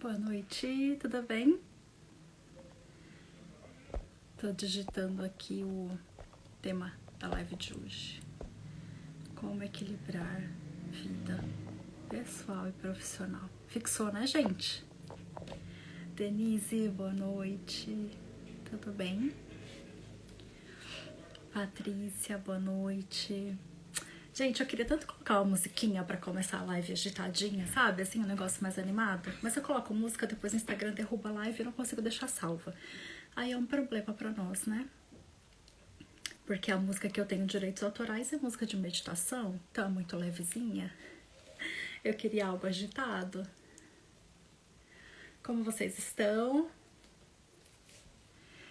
Boa noite, tudo bem? Tô digitando aqui o tema da live de hoje. Como equilibrar vida pessoal e profissional. Fixou, né, gente? Denise, boa noite, tudo bem? Patrícia, boa noite. Gente, eu queria tanto colocar uma musiquinha pra começar a live agitadinha, sabe? Assim, um negócio mais animado. Mas eu coloco música, depois o Instagram derruba a live e eu não consigo deixar salva. Aí é um problema pra nós, né? Porque a música que eu tenho direitos autorais é música de meditação, então é muito levezinha. Eu queria algo agitado. Como vocês estão?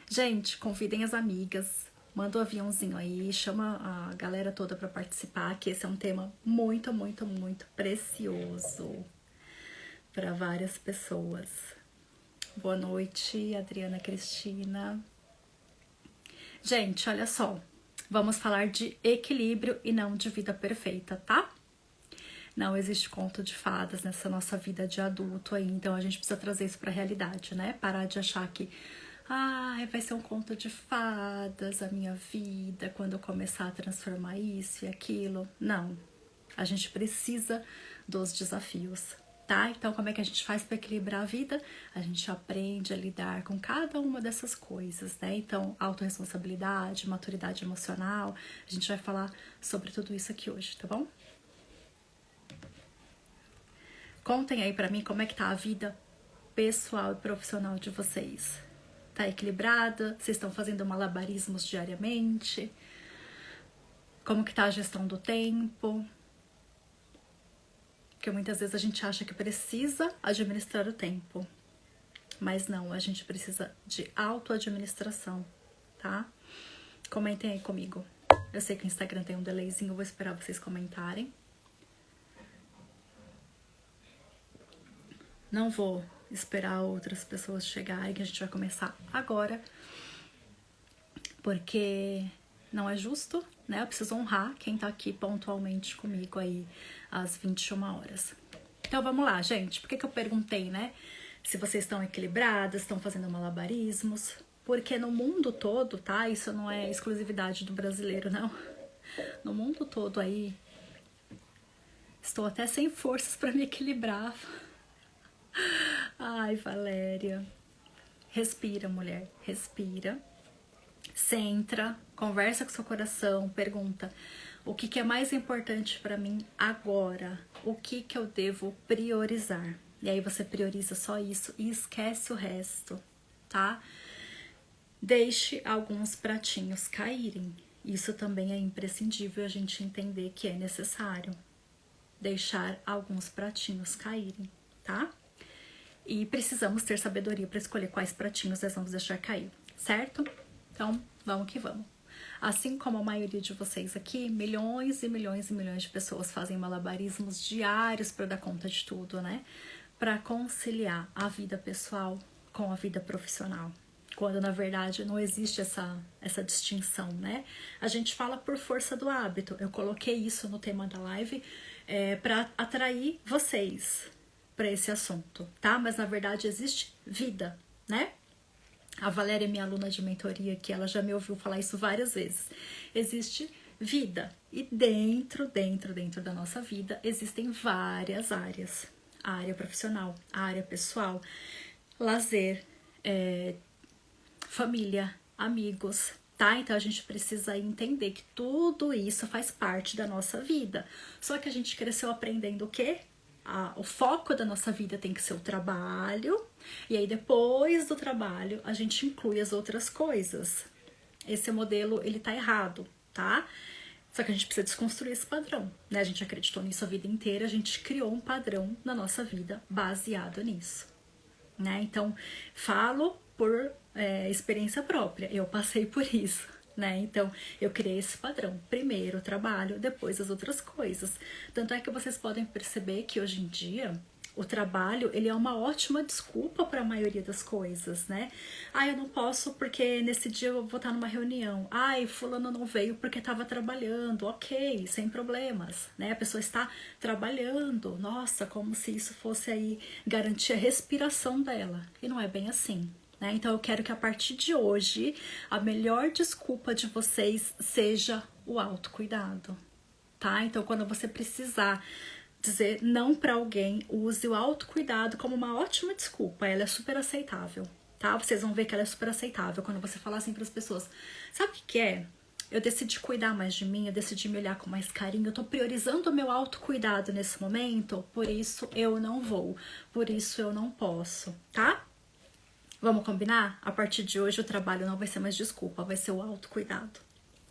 Gente, convidem as amigas. Manda o aviãozinho aí, chama a galera toda para participar, que esse é um tema muito, muito, muito precioso para várias pessoas. Boa noite, Adriana Cristina. Gente, olha só, vamos falar de equilíbrio e não de vida perfeita, tá? Não existe conto de fadas nessa nossa vida de adulto aí, então a gente precisa trazer isso para a realidade, né? Parar de achar que vai ser um conto de fadas a minha vida quando eu começar a transformar isso e aquilo. Não, a gente precisa dos desafios, tá? Então, como é que a gente faz para equilibrar a vida? A gente aprende a lidar com cada uma dessas coisas, né? Então, autorresponsabilidade, maturidade emocional, a gente vai falar sobre tudo isso aqui hoje, tá bom? Contem aí pra mim como é que tá a vida pessoal e profissional de vocês. Tá equilibrada? Vocês estão fazendo malabarismos diariamente? Como que tá a gestão do tempo? Porque muitas vezes a gente acha que precisa administrar o tempo. Mas não, a gente precisa de auto-administração, tá? Comentem aí comigo. Eu sei que o Instagram tem um delayzinho, eu vou esperar vocês comentarem. Não vou esperar outras pessoas chegarem, que a gente vai começar agora. Porque não é justo, né? Eu preciso honrar quem tá aqui pontualmente comigo aí às 21 horas. Então vamos lá, gente. Por que eu perguntei, né? Se vocês estão equilibradas, estão fazendo malabarismos. Porque no mundo todo, tá? Isso não é exclusividade do brasileiro, não. No mundo todo aí, estou até sem forças para me equilibrar. Ai, Valéria. Respira, mulher. Respira. Centra, conversa com seu coração, pergunta o que é mais importante para mim agora, o que eu devo priorizar. E aí você prioriza só isso e esquece o resto, tá? Deixe alguns pratinhos caírem. Isso também é imprescindível a gente entender que é necessário. Deixar alguns pratinhos caírem, tá? E precisamos ter sabedoria para escolher quais pratinhos nós vamos deixar cair, certo? Então, vamos que vamos. Assim como a maioria de vocês aqui, milhões e milhões e milhões de pessoas fazem malabarismos diários para dar conta de tudo, né? Para conciliar a vida pessoal com a vida profissional. Quando, na verdade, não existe essa distinção, né? A gente fala por força do hábito. Eu coloquei isso no tema da live para atrair vocês para esse assunto, tá? Mas, na verdade, existe vida, né? A Valéria é minha aluna de mentoria, que ela já me ouviu falar isso várias vezes. Existe vida e dentro da nossa vida existem várias áreas. A área profissional, a área pessoal, lazer, família, amigos, tá? Então a gente precisa entender que tudo isso faz parte da nossa vida. Só que a gente cresceu aprendendo o quê? O foco da nossa vida tem que ser o trabalho, e aí depois do trabalho a gente inclui as outras coisas. Esse modelo, ele tá errado, tá? Só que a gente precisa desconstruir esse padrão, né? A gente acreditou nisso a vida inteira, a gente criou um padrão na nossa vida baseado nisso, né? Então, falo por experiência própria, eu passei por isso, né? Então, eu criei esse padrão. Primeiro o trabalho, depois as outras coisas. Tanto é que vocês podem perceber que hoje em dia O trabalho, ele é uma ótima desculpa para a maioria das coisas, né? Ah, eu não posso porque nesse dia eu vou estar numa reunião. Ai, fulano não veio porque estava trabalhando. Ok, sem problemas, né? A pessoa está trabalhando. Nossa, como se isso fosse aí garantir a respiração dela. E não é bem assim, né? Então eu quero que a partir de hoje, a melhor desculpa de vocês seja o autocuidado, tá? Então quando você precisar dizer não para alguém, use o autocuidado como uma ótima desculpa, ela é super aceitável, tá? Vocês vão ver que ela é super aceitável quando você falar assim para as pessoas, sabe o que é? Eu decidi cuidar mais de mim, eu decidi me olhar com mais carinho, eu tô priorizando o meu autocuidado nesse momento, por isso eu não vou, por isso eu não posso, tá? Vamos combinar? A partir de hoje o trabalho não vai ser mais desculpa, vai ser o autocuidado,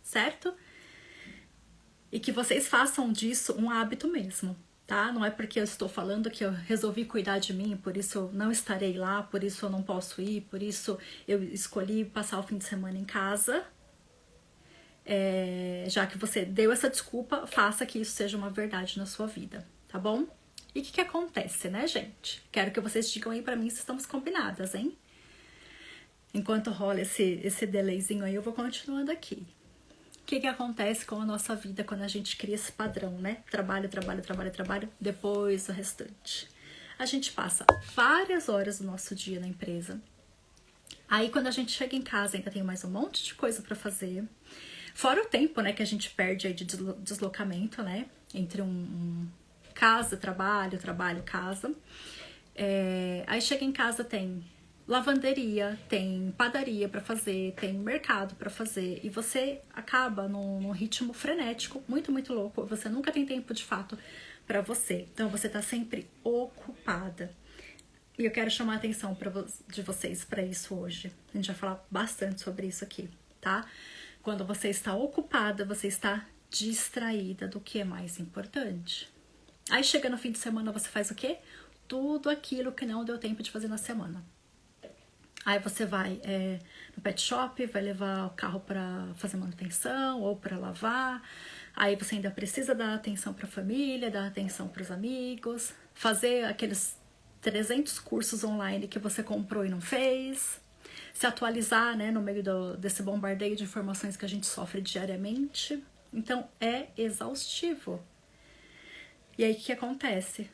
certo? E que vocês façam disso um hábito mesmo, tá? Não é porque eu estou falando que eu resolvi cuidar de mim, por isso eu não estarei lá, por isso eu não posso ir, por isso eu escolhi passar o fim de semana em casa. Já que você deu essa desculpa, faça que isso seja uma verdade na sua vida, tá bom? E o que acontece, né, gente? Quero que vocês digam aí pra mim se estamos combinadas, hein? Enquanto rola esse delayzinho aí, eu vou continuando aqui. O que acontece com a nossa vida quando a gente cria esse padrão, né? Trabalho, trabalho, trabalho, trabalho, depois o restante. A gente passa várias horas do nosso dia na empresa. Aí quando a gente chega em casa ainda tem mais um monte de coisa pra fazer. Fora o tempo, né, que a gente perde aí de deslocamento, né? Entre casa, trabalho, trabalho, casa. Aí chega em casa tem lavanderia, tem padaria para fazer, tem mercado para fazer e você acaba num ritmo frenético, muito, muito louco. Você nunca tem tempo de fato para você. Então você tá sempre ocupada. E eu quero chamar a atenção de vocês para isso hoje. A gente vai falar bastante sobre isso aqui, tá? Quando você está ocupada, você está distraída do que é mais importante. Aí chega no fim de semana, você faz o quê? Tudo aquilo que não deu tempo de fazer na semana. Aí você vai no pet shop, vai levar o carro para fazer manutenção ou para lavar. Aí você ainda precisa dar atenção para a família, dar atenção para os amigos, fazer aqueles 300 cursos online que você comprou e não fez, se atualizar, né, no meio desse bombardeio de informações que a gente sofre diariamente. Então é exaustivo. E aí o que acontece?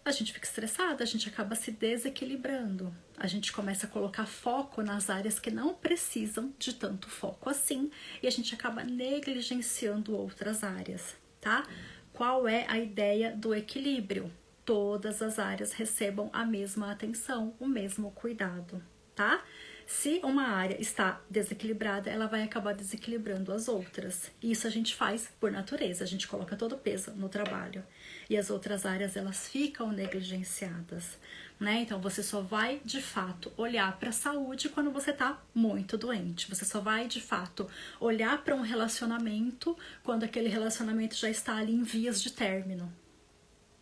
A gente fica estressada, a gente acaba se desequilibrando. A gente começa a colocar foco nas áreas que não precisam de tanto foco assim e a gente acaba negligenciando outras áreas, tá? Qual é a ideia do equilíbrio? Todas as áreas recebam a mesma atenção, o mesmo cuidado, tá? Se uma área está desequilibrada, ela vai acabar desequilibrando as outras. Isso a gente faz por natureza, a gente coloca todo o peso no trabalho. E as outras áreas, elas ficam negligenciadas, né? Então, você só vai, de fato, olhar para a saúde quando você está muito doente. Você só vai, de fato, olhar para um relacionamento quando aquele relacionamento já está ali em vias de término,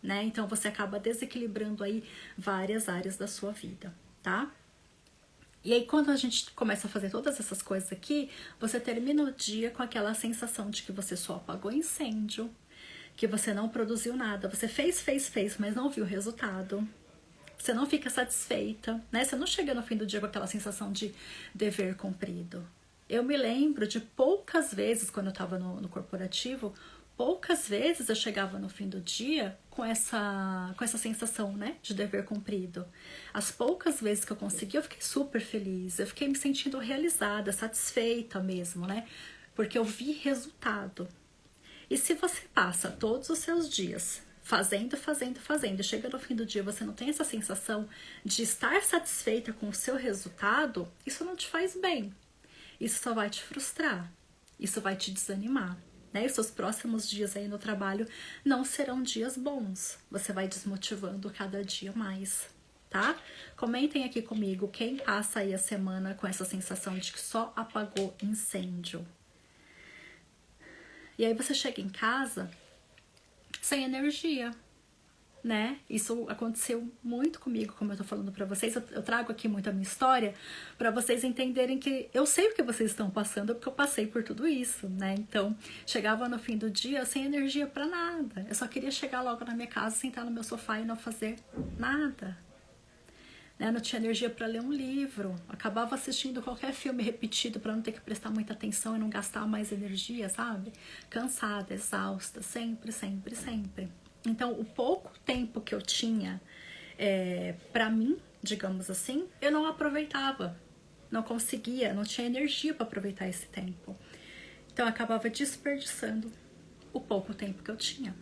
né? Então, você acaba desequilibrando aí várias áreas da sua vida, tá? E aí, quando a gente começa a fazer todas essas coisas aqui, você termina o dia com aquela sensação de que você só apagou incêndio, que você não produziu nada. Você fez, mas não viu o resultado. Você não fica satisfeita, né? Você não chega no fim do dia com aquela sensação de dever cumprido. Eu me lembro de poucas vezes, quando eu estava no corporativo, poucas vezes eu chegava no fim do dia com essa sensação, né, de dever cumprido. As poucas vezes que eu consegui, eu fiquei super feliz, eu fiquei me sentindo realizada, satisfeita mesmo, né, porque eu vi resultado. E se você passa todos os seus dias fazendo, e chega no fim do dia você não tem essa sensação de estar satisfeita com o seu resultado, isso não te faz bem. Isso só vai te frustrar, isso vai te desanimar. Né? E seus próximos dias aí no trabalho não serão dias bons. Você vai desmotivando cada dia mais, tá? Comentem aqui comigo quem passa aí a semana com essa sensação de que só apagou incêndio. E aí você chega em casa sem energia. né? Isso aconteceu muito comigo, como eu tô falando pra vocês. Eu trago aqui muito a minha história pra vocês entenderem que eu sei o que vocês estão passando, porque eu passei por tudo isso, né? Então, chegava no fim do dia sem energia pra nada. Eu só queria chegar logo na minha casa, sentar no meu sofá e não fazer nada. Né? Não tinha energia pra ler um livro. Acabava assistindo qualquer filme repetido pra não ter que prestar muita atenção e não gastar mais energia, sabe? Cansada, exausta, sempre, sempre, sempre. Então, o pouco tempo que eu tinha pra mim, digamos assim, eu não aproveitava. Não conseguia, não tinha energia para aproveitar esse tempo. Então, eu acabava desperdiçando o pouco tempo que eu tinha.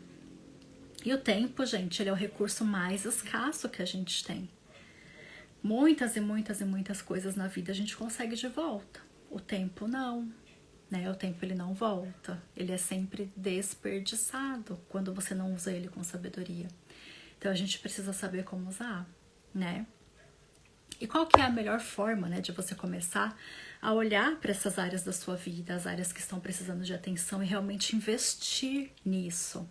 E o tempo, gente, ele é o recurso mais escasso que a gente tem. Muitas e muitas e muitas coisas na vida a gente consegue de volta. O tempo não. Né? O tempo ele não volta, ele é sempre desperdiçado quando você não usa ele com sabedoria. Então a gente precisa saber como usar, né? E qual que é a melhor forma, né, de você começar a olhar para essas áreas da sua vida, as áreas que estão precisando de atenção e realmente investir nisso?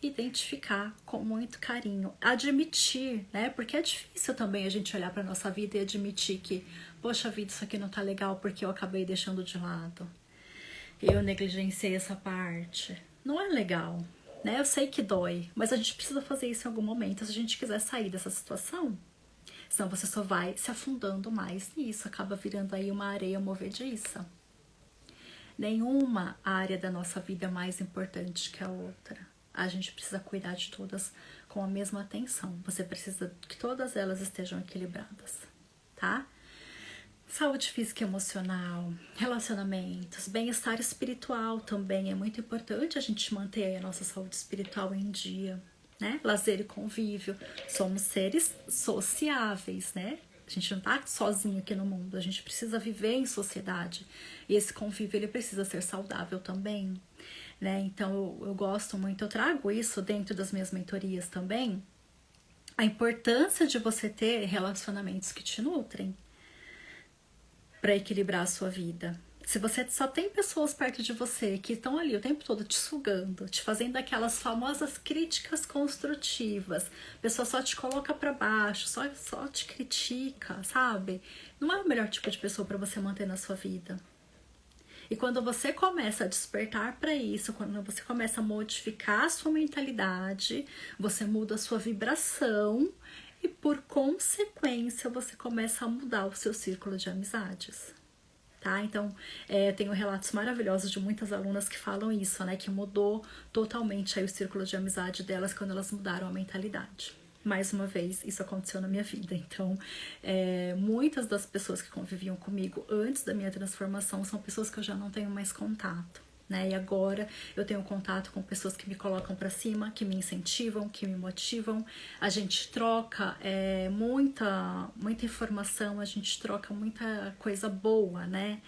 Identificar com muito carinho, admitir, né? Porque é difícil também a gente olhar para nossa vida e admitir que, poxa vida, isso aqui não tá legal porque eu acabei deixando de lado. Eu negligenciei essa parte. Não é legal, né? Eu sei que dói, mas a gente precisa fazer isso em algum momento se a gente quiser sair dessa situação. Senão você só vai se afundando mais nisso, acaba virando aí uma areia movediça. Nenhuma área da nossa vida é mais importante que a outra. A gente precisa cuidar de todas com a mesma atenção. Você precisa que todas elas estejam equilibradas, tá? Saúde física e emocional, relacionamentos, bem-estar espiritual também é muito importante a gente manter a nossa saúde espiritual em dia, né? Lazer e convívio, somos seres sociáveis, né? A gente não tá sozinho aqui no mundo, a gente precisa viver em sociedade e esse convívio ele precisa ser saudável também, né? Então eu gosto muito, eu trago isso dentro das minhas mentorias também, a importância de você ter relacionamentos que te nutrem para equilibrar a sua vida. Se você só tem pessoas perto de você que estão ali o tempo todo te sugando, te fazendo aquelas famosas críticas construtivas, a pessoa só te coloca para baixo, só te critica, sabe? Não é o melhor tipo de pessoa para você manter na sua vida. E quando você começa a despertar para isso, quando você começa a modificar a sua mentalidade, você muda a sua vibração e por consequência você começa a mudar o seu círculo de amizades. Tá? Então, tenho relatos maravilhosos de muitas alunas que falam isso, né? Que mudou totalmente aí o círculo de amizade delas quando elas mudaram a mentalidade. Mais uma vez, isso aconteceu na minha vida. Então, muitas das pessoas que conviviam comigo antes da minha transformação são pessoas que eu já não tenho mais contato. Né? E agora eu tenho contato com pessoas que me colocam para cima, que me incentivam, que me motivam. A gente troca muita informação, a gente troca muita coisa boa, né?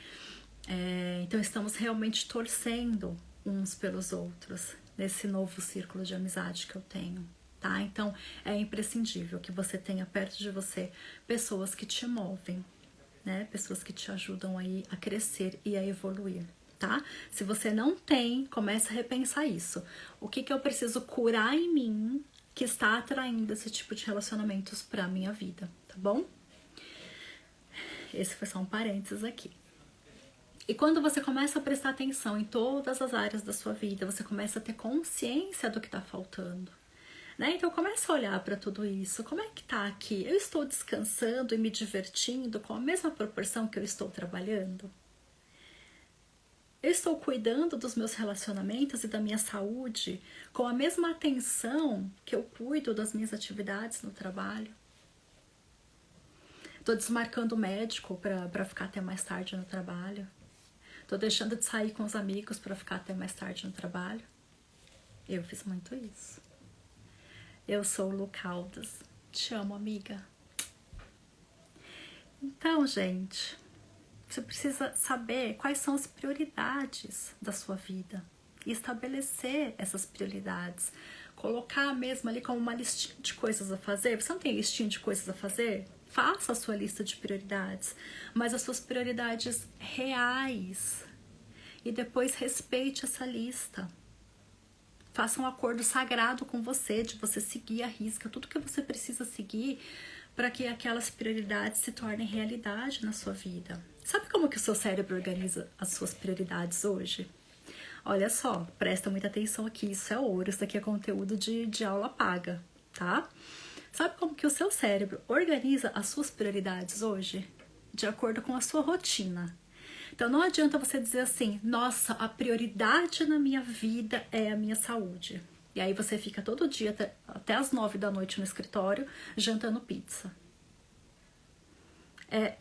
Então estamos realmente torcendo uns pelos outros nesse novo círculo de amizade que eu tenho. Tá? Então é imprescindível que você tenha perto de você pessoas que te movem, né? Pessoas que te ajudam aí a crescer e a evoluir. Tá? Se você não tem, comece a repensar isso. O que eu preciso curar em mim que está atraindo esse tipo de relacionamentos para minha vida, tá bom? Esse foi só um parênteses aqui. E quando você começa a prestar atenção em todas as áreas da sua vida, você começa a ter consciência do que está faltando. Né? Então começa a olhar para tudo isso. Como é que tá aqui? Eu estou descansando e me divertindo com a mesma proporção que eu estou trabalhando? Eu estou cuidando dos meus relacionamentos e da minha saúde com a mesma atenção que eu cuido das minhas atividades no trabalho? Estou desmarcando o médico para ficar até mais tarde no trabalho? Estou deixando de sair com os amigos para ficar até mais tarde no trabalho? Eu fiz muito isso. Eu sou Lu Caldas. Te amo, amiga. Então, gente, você precisa saber quais são as prioridades da sua vida e estabelecer essas prioridades. Colocar mesmo ali como uma listinha de coisas a fazer. Você não tem listinha de coisas a fazer? Faça a sua lista de prioridades, mas as suas prioridades reais. E depois respeite essa lista. Faça um acordo sagrado com você, de você seguir a risca, tudo que você precisa seguir para que aquelas prioridades se tornem realidade na sua vida. Sabe como que o seu cérebro organiza as suas prioridades hoje? Olha só, presta muita atenção aqui, isso é ouro, isso aqui é conteúdo de aula paga, tá? Sabe como que o seu cérebro organiza as suas prioridades hoje? De acordo com a sua rotina. Então não adianta você dizer assim, nossa, a prioridade na minha vida é a minha saúde. E aí você fica todo dia até as 9 da noite no escritório jantando pizza.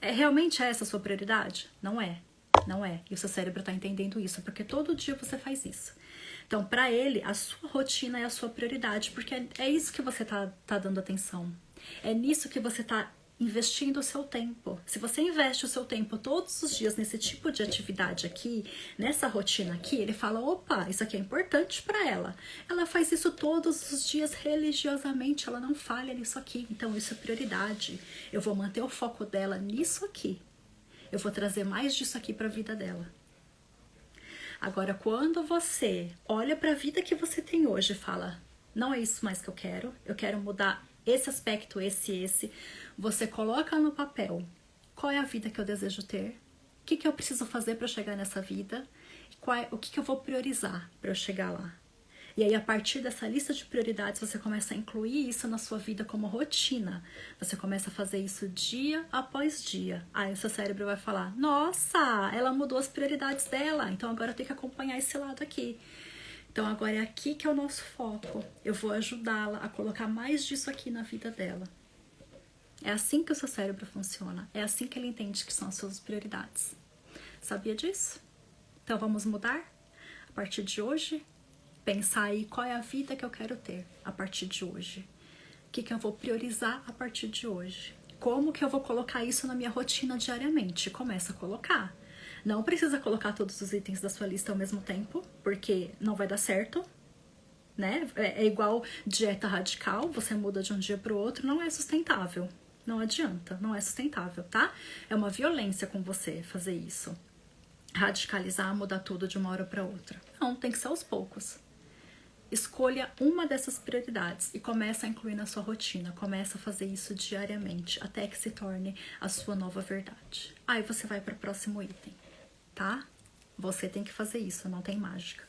Realmente essa a sua prioridade? Não é. Não é. E o seu cérebro está entendendo isso, porque todo dia você faz isso. Então, para ele, a sua rotina é a sua prioridade, porque é isso que você tá dando atenção. É nisso que você tá investindo o seu tempo. Se você investe o seu tempo todos os dias nesse tipo de atividade aqui, nessa rotina aqui, ele fala, opa, isso aqui é importante para ela. Ela faz isso todos os dias religiosamente, ela não falha nisso aqui. Então, isso é prioridade. Eu vou manter o foco dela nisso aqui. Eu vou trazer mais disso aqui para a vida dela. Agora, quando você olha para a vida que você tem hoje e fala, não é isso mais que eu quero mudar esse aspecto, esse, você coloca no papel qual é a vida que eu desejo ter, o que eu preciso fazer para chegar nessa vida, o que eu vou priorizar para eu chegar lá. E aí, a partir dessa lista de prioridades, você começa a incluir isso na sua vida como rotina. Você começa a fazer isso dia após dia. Aí o seu cérebro vai falar, nossa, ela mudou as prioridades dela, então agora eu tenho que acompanhar esse lado aqui. Então agora é aqui que é o nosso foco. Eu vou ajudá-la a colocar mais disso aqui na vida dela. É assim que o seu cérebro funciona. É assim que ele entende que são as suas prioridades. Sabia disso? Então vamos mudar? A partir de hoje, pensar aí qual é a vida que eu quero ter a partir de hoje. O que eu vou priorizar a partir de hoje. Como que eu vou colocar isso na minha rotina diariamente? Começa a colocar. Não precisa colocar todos os itens da sua lista ao mesmo tempo, porque não vai dar certo, né? É igual dieta radical, você muda de um dia para o outro, não é sustentável. Não adianta, não é sustentável, tá? É uma violência com você fazer isso. Radicalizar, mudar tudo de uma hora para outra. Não, tem que ser aos poucos. Escolha uma dessas prioridades e começa a incluir na sua rotina. Começa a fazer isso diariamente, até que se torne a sua nova verdade. Aí você vai para o próximo item, tá? Você tem que fazer isso, não tem mágica.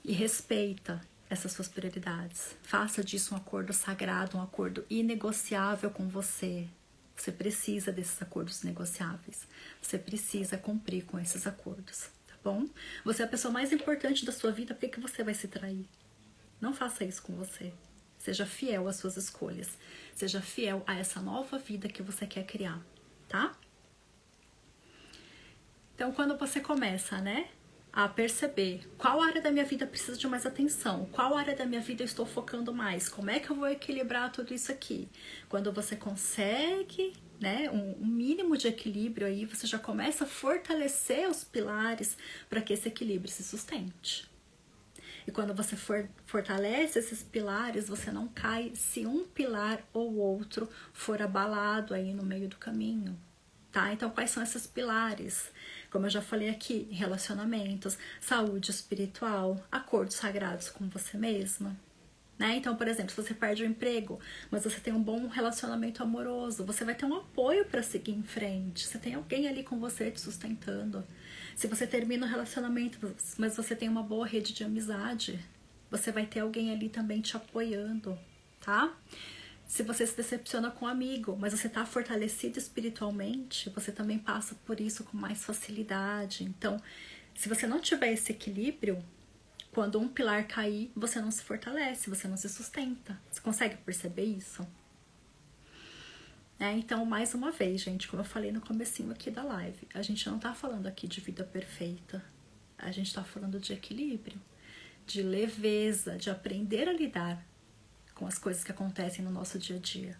E respeita essas suas prioridades. Faça disso um acordo sagrado, um acordo inegociável com você. Você precisa desses acordos negociáveis. Você precisa cumprir com esses acordos. Bom, você é a pessoa mais importante da sua vida, por que você vai se trair? Não faça isso com você. Seja fiel às suas escolhas. Seja fiel a essa nova vida que você quer criar, tá? Então, quando você começa, né, a perceber qual área da minha vida precisa de mais atenção, qual área da minha vida eu estou focando mais, como é que eu vou equilibrar tudo isso aqui? Quando você consegue, né, um mínimo de equilíbrio aí, você já começa a fortalecer os pilares para que esse equilíbrio se sustente. E quando você fortalece esses pilares, você não cai se um pilar ou outro for abalado aí no meio do caminho, tá? Então, quais são esses pilares? Como eu já falei aqui, relacionamentos, saúde espiritual, acordos sagrados com você mesma. Né? Então, por exemplo, se você perde o emprego, mas você tem um bom relacionamento amoroso, você vai ter um apoio para seguir em frente. Você tem alguém ali com você te sustentando. Se você termina o relacionamento, mas você tem uma boa rede de amizade, você vai ter alguém ali também te apoiando, tá? Se você se decepciona com um amigo, mas você está fortalecido espiritualmente, você também passa por isso com mais facilidade. Então, se você não tiver esse equilíbrio, quando um pilar cair, você não se fortalece, você não se sustenta. Você consegue perceber isso? Então, mais uma vez, gente, como eu falei no comecinho aqui da live, a gente não tá falando aqui de vida perfeita. A gente tá falando de equilíbrio, de leveza, de aprender a lidar com as coisas que acontecem no nosso dia a dia.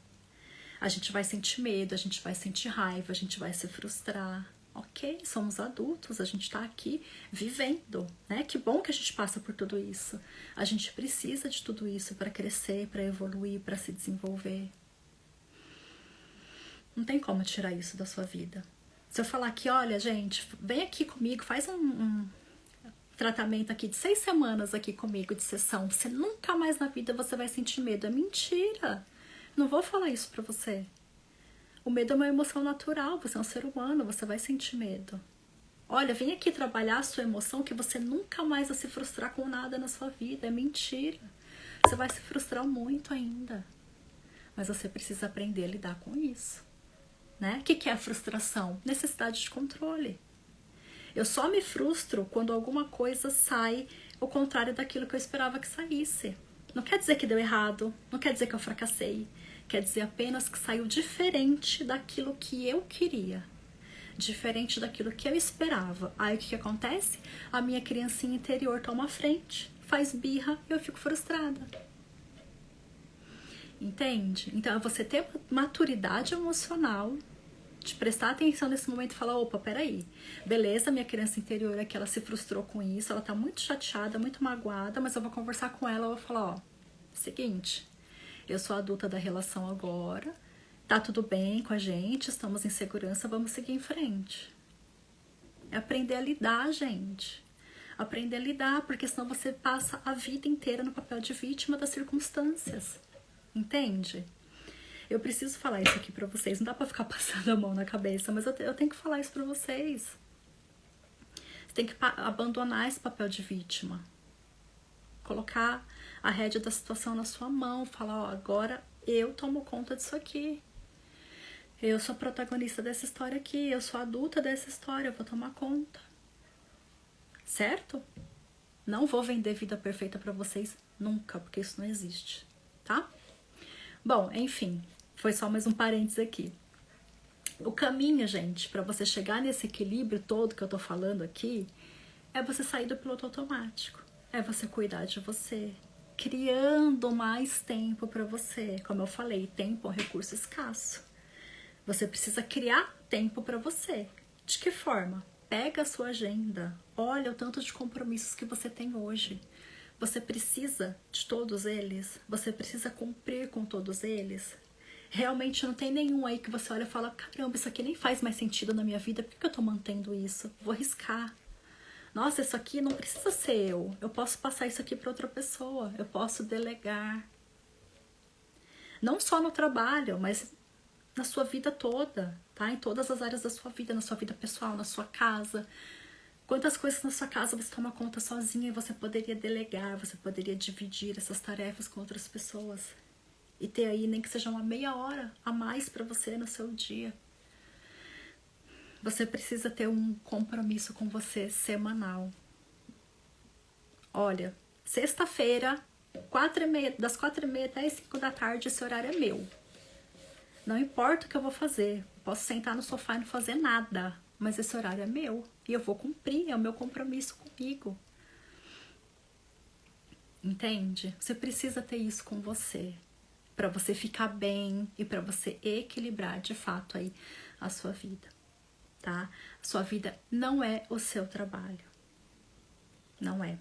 A gente vai sentir medo, a gente vai sentir raiva, a gente vai se frustrar. Ok, somos adultos, a gente tá aqui vivendo, né? Que bom que a gente passa por tudo isso. A gente precisa de tudo isso para crescer, para evoluir, para se desenvolver. Não tem como tirar isso da sua vida. Se eu falar aqui, olha, gente, vem aqui comigo, tratamento aqui de 6 semanas aqui comigo de sessão, você nunca mais na vida você vai sentir medo. É mentira. Não vou falar isso pra você. O medo é uma emoção natural, você é um ser humano, você vai sentir medo. Olha, vem aqui trabalhar a sua emoção que você nunca mais vai se frustrar com nada na sua vida. É mentira. Você vai se frustrar muito ainda. Mas você precisa aprender a lidar com isso. Né? O que é a frustração? Necessidade de controle. Eu só me frustro quando alguma coisa sai ao contrário daquilo que eu esperava que saísse. Não quer dizer que deu errado, não quer dizer que eu fracassei. Quer dizer apenas que saiu diferente daquilo que eu queria. Diferente daquilo que eu esperava. Aí o que acontece? A minha criancinha interior toma a frente, faz birra e eu fico frustrada. Entende? Então é você ter maturidade emocional, de prestar atenção nesse momento e falar, opa, peraí, beleza, minha criança interior aqui, ela se frustrou com isso, ela tá muito chateada, muito magoada, mas eu vou conversar com ela, eu vou falar, ó, seguinte, eu sou adulta da relação agora, tá tudo bem com a gente, estamos em segurança, vamos seguir em frente. É aprender a lidar, gente. Aprender a lidar, porque senão você passa a vida inteira no papel de vítima das circunstâncias. Entende? Eu preciso falar isso aqui pra vocês. Não dá pra ficar passando a mão na cabeça, mas eu tenho que falar isso pra vocês. Você tem que abandonar esse papel de vítima. Colocar a rédea da situação na sua mão. Falar, ó, agora eu tomo conta disso aqui. Eu sou protagonista dessa história aqui. Eu sou adulta dessa história. Eu vou tomar conta. Certo? Não vou vender vida perfeita pra vocês nunca, porque isso não existe. Tá? Bom, enfim. Foi só mais um parênteses aqui. O caminho, gente, para você chegar nesse equilíbrio todo que eu tô falando aqui, é você sair do piloto automático. É você cuidar de você, criando mais tempo para você. Como eu falei, tempo é um recurso escasso. Você precisa criar tempo para você. De que forma? Pega a sua agenda, olha o tanto de compromissos que você tem hoje. Você precisa de todos eles? Você precisa cumprir com todos eles? Realmente não tem nenhum aí que você olha e fala, caramba, isso aqui nem faz mais sentido na minha vida, por que eu tô mantendo isso? Vou arriscar. Nossa, isso aqui não precisa ser eu posso passar isso aqui para outra pessoa, eu posso delegar. Não só no trabalho, mas na sua vida toda, tá? Em todas as áreas da sua vida, na sua vida pessoal, na sua casa. Quantas coisas na sua casa você toma conta sozinha e você poderia delegar, você poderia dividir essas tarefas com outras pessoas. E ter aí nem que seja uma meia hora a mais para você no seu dia. Você precisa ter um compromisso com você semanal. Olha, sexta-feira, das 4h30 até as 5 da tarde, esse horário é meu. Não importa o que eu vou fazer. Posso sentar no sofá e não fazer nada. Mas esse horário é meu. E eu vou cumprir, é o meu compromisso comigo. Entende? Você precisa ter isso com você. Para você ficar bem e para você equilibrar de fato aí a sua vida, tá? A sua vida não é o seu trabalho. Não é.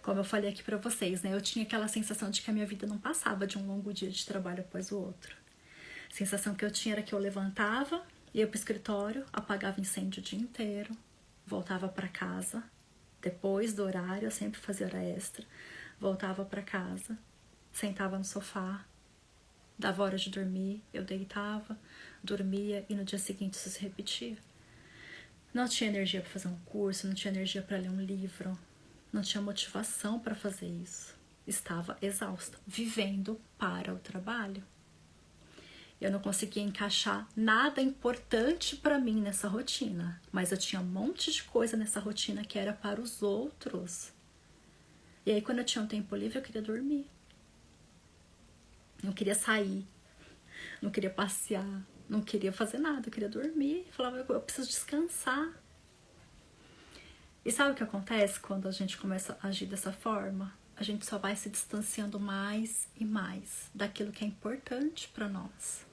Como eu falei aqui para vocês, né? Eu tinha aquela sensação de que a minha vida não passava de um longo dia de trabalho após o outro. A sensação que eu tinha era que eu levantava, ia pro escritório, apagava incêndio o dia inteiro, voltava para casa, depois do horário, eu sempre fazia hora extra, voltava para casa, sentava no sofá, dava hora de dormir, eu deitava, dormia e no dia seguinte isso se repetia. Não tinha energia para fazer um curso, não tinha energia para ler um livro, não tinha motivação para fazer isso. Estava exausta, vivendo para o trabalho. Eu não conseguia encaixar nada importante para mim nessa rotina, mas eu tinha um monte de coisa nessa rotina que era para os outros. E aí quando eu tinha um tempo livre eu queria dormir. Não queria sair, não queria passear, não queria fazer nada, eu queria dormir. Eu falava, eu preciso descansar. E sabe o que acontece quando a gente começa a agir dessa forma? A gente só vai se distanciando mais e mais daquilo que é importante para nós.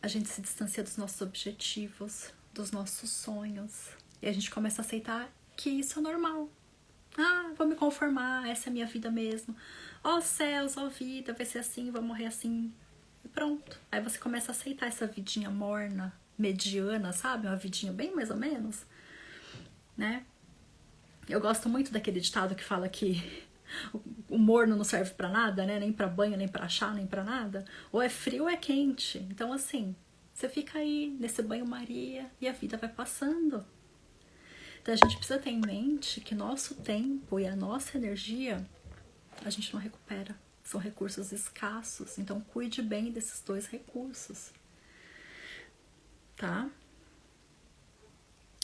A gente se distancia dos nossos objetivos, dos nossos sonhos. E a gente começa a aceitar que isso é normal. Ah, vou me conformar, essa é a minha vida mesmo. Ó céus, ó vida, vai ser assim, vou morrer assim. E pronto. Aí você começa a aceitar essa vidinha morna, mediana, sabe? Uma vidinha bem mais ou menos, né? Eu gosto muito daquele ditado que fala que o morno não serve pra nada, né? Nem pra banho, nem pra chá, nem pra nada. Ou é frio ou é quente. Então, assim, você fica aí nesse banho-maria e a vida vai passando. Então, a gente precisa ter em mente que nosso tempo e a nossa energia a gente não recupera. São recursos escassos. Então, cuide bem desses dois recursos. Tá?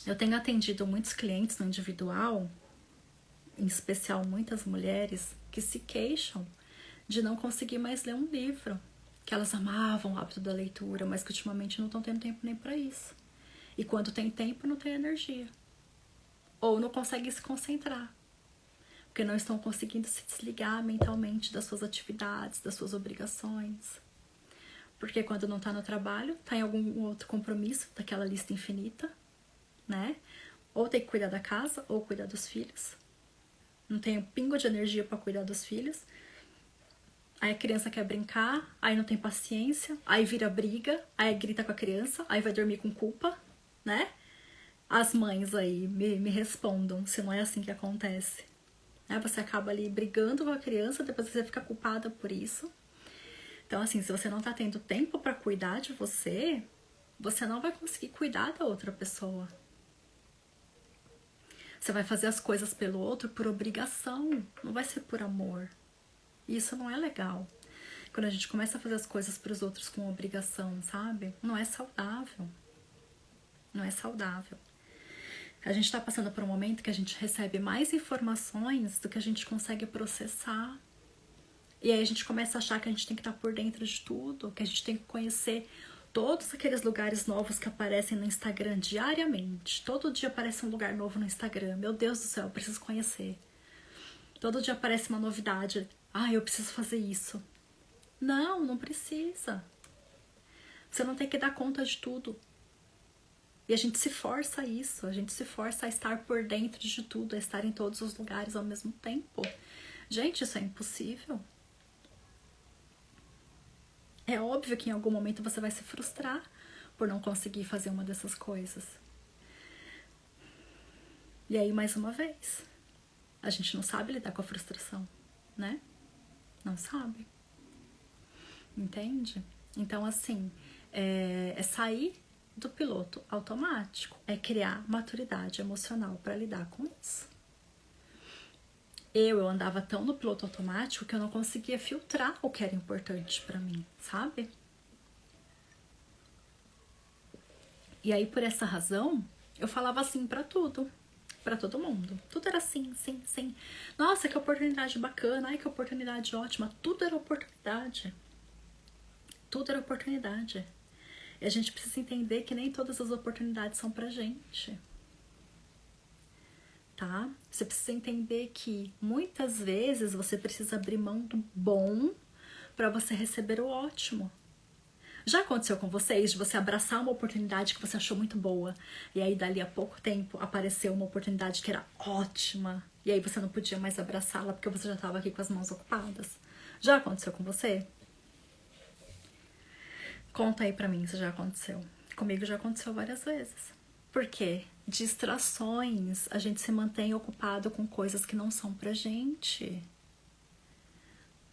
Eu tenho atendido muitos clientes no individual, em especial muitas mulheres, que se queixam de não conseguir mais ler um livro. Que elas amavam o hábito da leitura, mas que ultimamente não estão tendo tempo nem para isso. E quando tem tempo, não tem energia. Ou não conseguem se concentrar. Porque não estão conseguindo se desligar mentalmente das suas atividades, das suas obrigações. Porque quando não está no trabalho, está em algum outro compromisso daquela lista infinita, né? Ou tem que cuidar da casa, ou cuidar dos filhos. Não tem um pingo de energia para cuidar dos filhos. Aí a criança quer brincar, aí não tem paciência, aí vira briga, aí grita com a criança, aí vai dormir com culpa, né? As mães aí me respondam se não é assim que acontece. Né? Você acaba ali brigando com a criança, depois você fica culpada por isso. Então, assim, se você não tá tendo tempo para cuidar de você, você não vai conseguir cuidar da outra pessoa. Você vai fazer as coisas pelo outro por obrigação, não vai ser por amor. E isso não é legal. Quando a gente começa a fazer as coisas para os outros com obrigação, sabe? Não é saudável. Não é saudável. A gente está passando por um momento que a gente recebe mais informações do que a gente consegue processar. E aí a gente começa a achar que a gente tem que estar por dentro de tudo, que a gente tem que conhecer todos aqueles lugares novos que aparecem no Instagram diariamente. Todo dia aparece um lugar novo no Instagram. Meu Deus do céu, eu preciso conhecer. Todo dia aparece uma novidade. Ah, eu preciso fazer isso. Não, não precisa. Você não tem que dar conta de tudo. E a gente se força a isso. A gente se força a estar por dentro de tudo, a estar em todos os lugares ao mesmo tempo. Gente, isso é impossível. É óbvio que em algum momento você vai se frustrar por não conseguir fazer uma dessas coisas. E aí, mais uma vez, a gente não sabe lidar com a frustração, né? Não sabe. Entende? Então, assim, é sair do piloto automático, é criar maturidade emocional para lidar com isso. Eu andava tão no piloto automático que eu não conseguia filtrar o que era importante para mim, sabe? E aí, por essa razão, eu falava assim para tudo, para todo mundo. Tudo era sim, sim, sim. Nossa, que oportunidade bacana, ai, que oportunidade ótima. Tudo era oportunidade. Tudo era oportunidade. E a gente precisa entender que nem todas as oportunidades são pra gente. Tá? Você precisa entender que muitas vezes você precisa abrir mão do bom para você receber o ótimo. Já aconteceu com vocês de você abraçar uma oportunidade que você achou muito boa e aí dali a pouco tempo apareceu uma oportunidade que era ótima e aí você não podia mais abraçá-la porque você já estava aqui com as mãos ocupadas? Já aconteceu com você? Conta aí pra mim se já aconteceu. Comigo já aconteceu várias vezes. Por quê? Distrações. A gente se mantém ocupado com coisas que não são pra gente.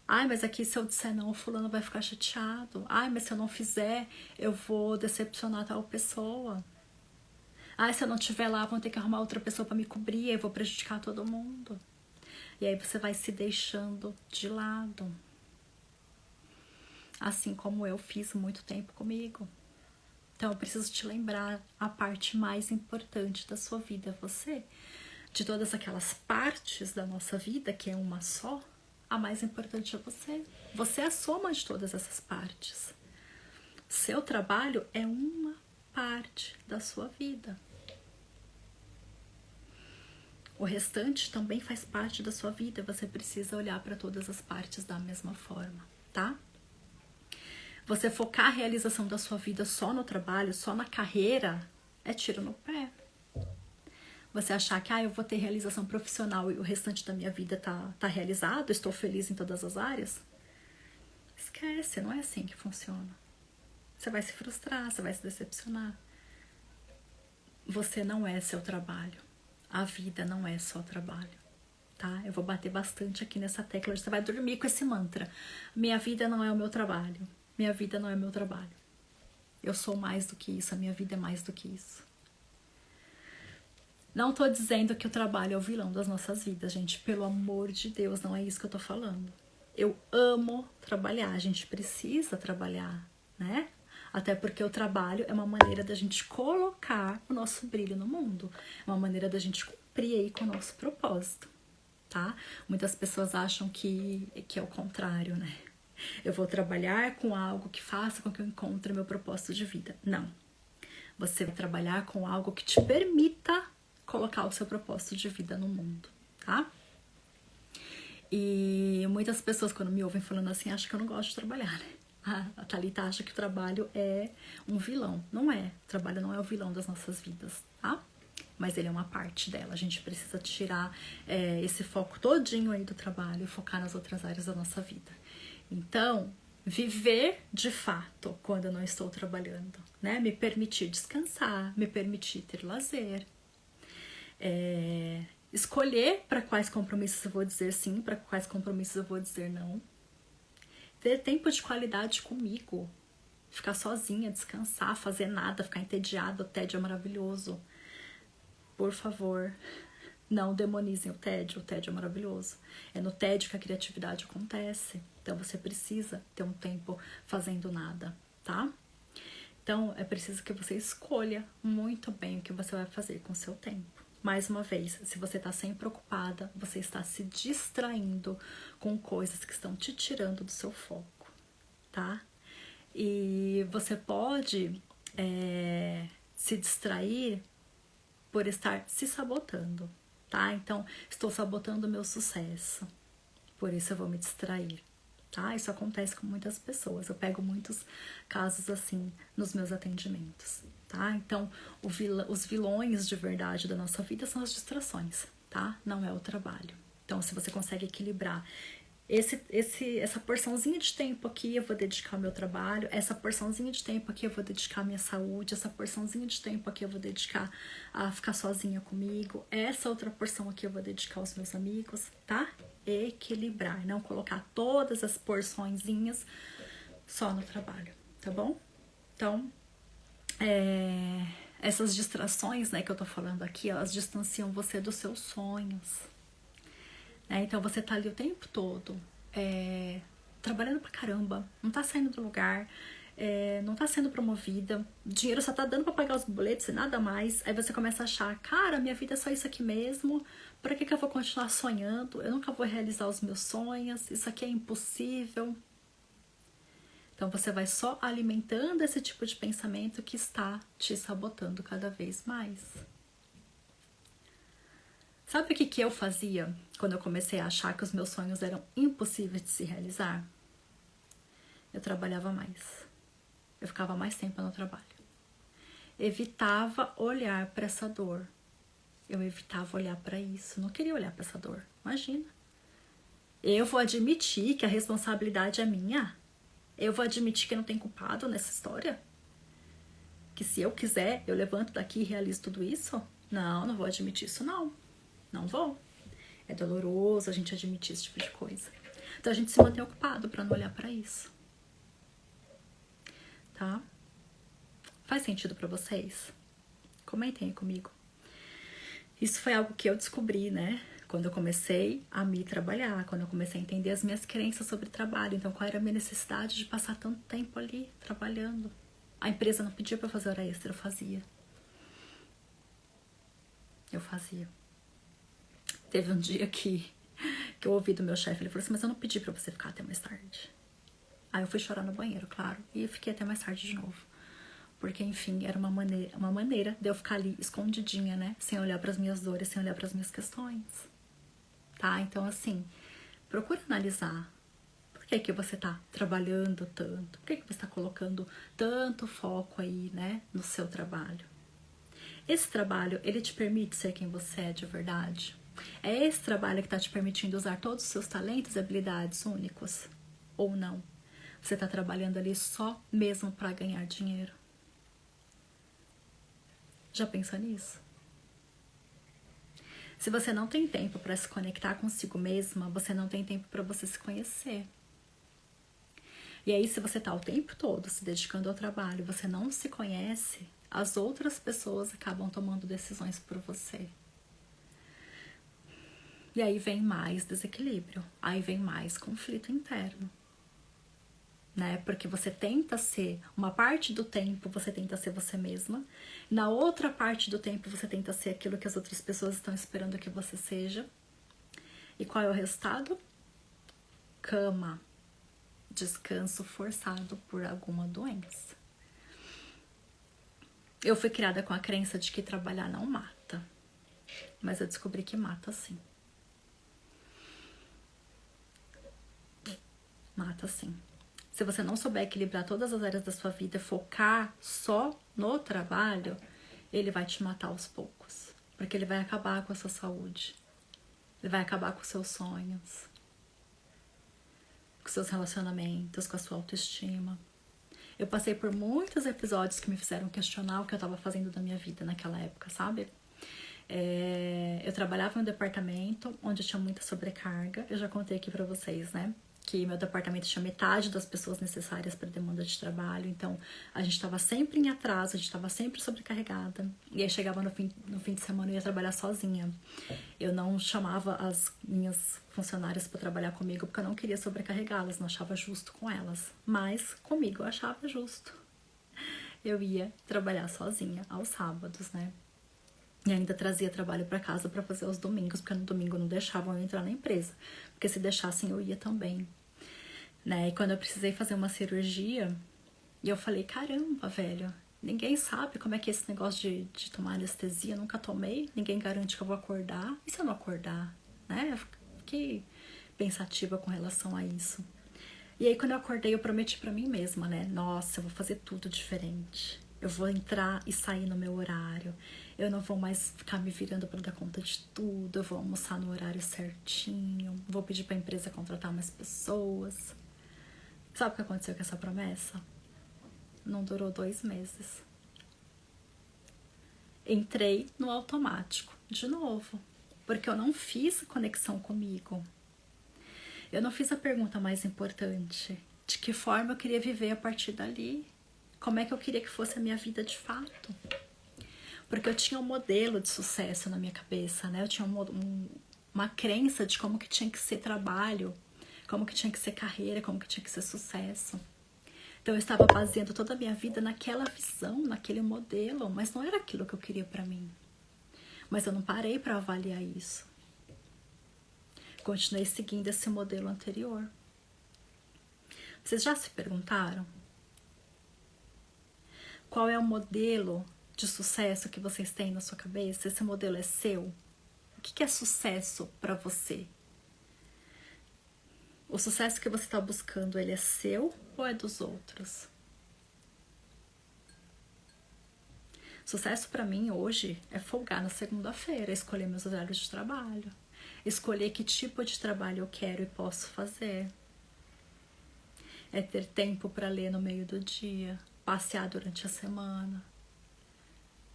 Ai, mas aqui se eu disser não, o fulano vai ficar chateado. Ai, mas se eu não fizer, eu vou decepcionar tal pessoa. Ai, se eu não estiver lá, vão ter que arrumar outra pessoa pra me cobrir, eu vou prejudicar todo mundo. E aí você vai se deixando de lado. Assim como eu fiz muito tempo comigo. Então eu preciso te lembrar a parte mais importante da sua vida é você. De todas aquelas partes da nossa vida, que é uma só, a mais importante é você. Você é a soma de todas essas partes. Seu trabalho é uma parte da sua vida. O restante também faz parte da sua vida. Você precisa olhar para todas as partes da mesma forma, tá? Você focar a realização da sua vida só no trabalho, só na carreira, é tiro no pé. Você achar que eu vou ter realização profissional e o restante da minha vida tá realizado, estou feliz em todas as áreas. Esquece, não é assim que funciona. Você vai se frustrar, você vai se decepcionar. Você não é seu trabalho. A vida não é só trabalho, tá? Eu vou bater bastante aqui nessa tecla. Você vai dormir com esse mantra. Minha vida não é o meu trabalho. Minha vida não é o meu trabalho. Eu sou mais do que isso. A minha vida é mais do que isso. Não tô dizendo que o trabalho é o vilão das nossas vidas, gente. Pelo amor de Deus, não é isso que eu tô falando. Eu amo trabalhar. A gente precisa trabalhar, né? Até porque o trabalho é uma maneira da gente colocar o nosso brilho no mundo. É uma maneira da gente cumprir aí com o nosso propósito, tá? Muitas pessoas acham que é o contrário, né? Eu vou trabalhar com algo que faça com que eu encontre meu propósito de vida. Não. Você vai trabalhar com algo que te permita colocar o seu propósito de vida no mundo, tá? E muitas pessoas, quando me ouvem falando assim, acham que eu não gosto de trabalhar, né? A Thalita acha que o trabalho é um vilão. Não é. O trabalho não é o vilão das nossas vidas, tá? Mas ele é uma parte dela. A gente precisa tirar esse foco todinho aí do trabalho e focar nas outras áreas da nossa vida. Então, viver de fato quando eu não estou trabalhando, né? Me permitir descansar, me permitir ter lazer. Escolher para quais compromissos eu vou dizer sim, para quais compromissos eu vou dizer não. Ter tempo de qualidade comigo. Ficar sozinha, descansar, fazer nada, ficar entediada. O tédio é maravilhoso. Por favor, não demonizem o tédio é maravilhoso. É no tédio que a criatividade acontece. Então você precisa ter um tempo fazendo nada, tá? Então é preciso que você escolha muito bem o que você vai fazer com o seu tempo. Mais uma vez, se você está sempre ocupada, você está se distraindo com coisas que estão te tirando do seu foco, tá? E você pode se distrair por estar se sabotando, tá? Então, estou sabotando o meu sucesso, por isso eu vou me distrair, tá? Isso acontece com muitas pessoas, eu pego muitos casos assim nos meus atendimentos, tá? Então, os vilões de verdade da nossa vida são as distrações, tá? Não é o trabalho. Então, se você consegue equilibrar essa porçãozinha de tempo aqui eu vou dedicar ao meu trabalho, essa porçãozinha de tempo aqui eu vou dedicar à minha saúde, essa porçãozinha de tempo aqui eu vou dedicar a ficar sozinha comigo, essa outra porção aqui eu vou dedicar aos meus amigos, tá? Equilibrar, não colocar todas as porçõezinhas só no trabalho, tá bom? Então, essas distrações, né, que eu tô falando aqui, elas distanciam você dos seus sonhos. Então você tá ali o tempo todo trabalhando pra caramba, não tá saindo do lugar, não tá sendo promovida, o dinheiro só tá dando pra pagar os boletos e nada mais. Aí você começa a achar, cara, minha vida é só isso aqui mesmo, pra que eu vou continuar sonhando? Eu nunca vou realizar os meus sonhos, isso aqui é impossível. Então você vai só alimentando esse tipo de pensamento que está te sabotando cada vez mais. Sabe o que eu fazia quando eu comecei a achar que os meus sonhos eram impossíveis de se realizar? Eu trabalhava mais. Eu ficava mais tempo no trabalho. Evitava olhar para essa dor. Eu evitava olhar para isso. Não queria olhar para essa dor. Imagina. Eu vou admitir que a responsabilidade é minha? Eu vou admitir que não tem culpado nessa história? Que se eu quiser, eu levanto daqui e realizo tudo isso? Não, não vou admitir isso não. Não vou. É doloroso a gente admitir esse tipo de coisa. Então a gente se mantém ocupado para não olhar para isso. Tá? Faz sentido para vocês? Comentem aí comigo. Isso foi algo que eu descobri, né? Quando eu comecei a me trabalhar, quando eu comecei a entender as minhas crenças sobre trabalho. Então, qual era a minha necessidade de passar tanto tempo ali trabalhando? A empresa não pedia para fazer hora extra, eu fazia. Eu fazia. Teve um dia que eu ouvi do meu chefe, ele falou assim, mas eu não pedi pra você ficar até mais tarde. Aí eu fui chorar no banheiro, claro, e eu fiquei até mais tarde de novo. Porque, enfim, era uma maneira de eu ficar ali escondidinha, né? Sem olhar pras minhas dores, sem olhar pras minhas questões. Tá? Então, assim, procura analisar. Por que você tá trabalhando tanto? Por que você tá colocando tanto foco aí, né, no seu trabalho? Esse trabalho, ele te permite ser quem você é de verdade? É esse trabalho que está te permitindo usar todos os seus talentos e habilidades únicos? Ou não? Você está trabalhando ali só mesmo para ganhar dinheiro? Já pensou nisso? Se você não tem tempo para se conectar consigo mesma, você não tem tempo para você se conhecer. E aí, se você tá o tempo todo se dedicando ao trabalho, você não se conhece, as outras pessoas acabam tomando decisões por você. E aí vem mais desequilíbrio, aí vem mais conflito interno. Né? Porque você tenta ser, uma parte do tempo você tenta ser você mesma, na outra parte do tempo você tenta ser aquilo que as outras pessoas estão esperando que você seja. E qual é o resultado? Cama, descanso forçado por alguma doença. Eu fui criada com a crença de que trabalhar não mata, mas eu descobri que mata sim. Mata sim. Se você não souber equilibrar todas as áreas da sua vida, focar só no trabalho, ele vai te matar aos poucos. Porque ele vai acabar com a sua saúde. Ele vai acabar com os seus sonhos. Com os seus relacionamentos, com a sua autoestima. Eu passei por muitos episódios que me fizeram questionar o que eu estava fazendo da minha vida naquela época, sabe? Eu trabalhava em um departamento onde tinha muita sobrecarga. Eu já contei aqui pra vocês, né? Que meu departamento tinha metade das pessoas necessárias para demanda de trabalho, então a gente estava sempre em atraso, a gente estava sempre sobrecarregada. E aí chegava no fim de semana eu ia trabalhar sozinha. Eu não chamava as minhas funcionárias para trabalhar comigo porque eu não queria sobrecarregá-las, não achava justo com elas. Mas comigo eu achava justo. Eu ia trabalhar sozinha aos sábados, né? E ainda trazia trabalho para casa para fazer aos domingos, porque no domingo não deixavam eu entrar na empresa. Porque se deixassem eu ia também. Né? E quando eu precisei fazer uma cirurgia, eu falei, caramba, velho, ninguém sabe como é que é esse negócio de tomar anestesia, eu nunca tomei, ninguém garante que eu vou acordar. E se eu não acordar? Né? Eu fiquei pensativa com relação a isso. E aí quando eu acordei, eu prometi pra mim mesma, né? Nossa, eu vou fazer tudo diferente. Eu vou entrar e sair no meu horário. Eu não vou mais ficar me virando para dar conta de tudo. Eu vou almoçar no horário certinho. Vou pedir pra empresa contratar mais pessoas. Sabe o que aconteceu com essa promessa? Não durou 2 meses. Entrei no automático de novo. Porque eu não fiz conexão comigo. Eu não fiz a pergunta mais importante. De que forma eu queria viver a partir dali? Como é que eu queria que fosse a minha vida de fato? Porque eu tinha um modelo de sucesso na minha cabeça, né? Eu tinha uma crença de como que tinha que ser trabalho, como que tinha que ser carreira, como que tinha que ser sucesso. Então eu estava baseando toda a minha vida naquela visão, naquele modelo, mas não era aquilo que eu queria pra mim. Mas eu não parei pra avaliar isso. Continuei seguindo esse modelo anterior. Vocês já se perguntaram? Qual é o modelo de sucesso que vocês têm na sua cabeça? Esse modelo é seu? O que é sucesso para você? O sucesso que você está buscando, ele é seu ou é dos outros? Sucesso para mim hoje é folgar na segunda-feira, escolher meus horários de trabalho, escolher que tipo de trabalho eu quero e posso fazer. É ter tempo para ler no meio do dia, passear durante a semana,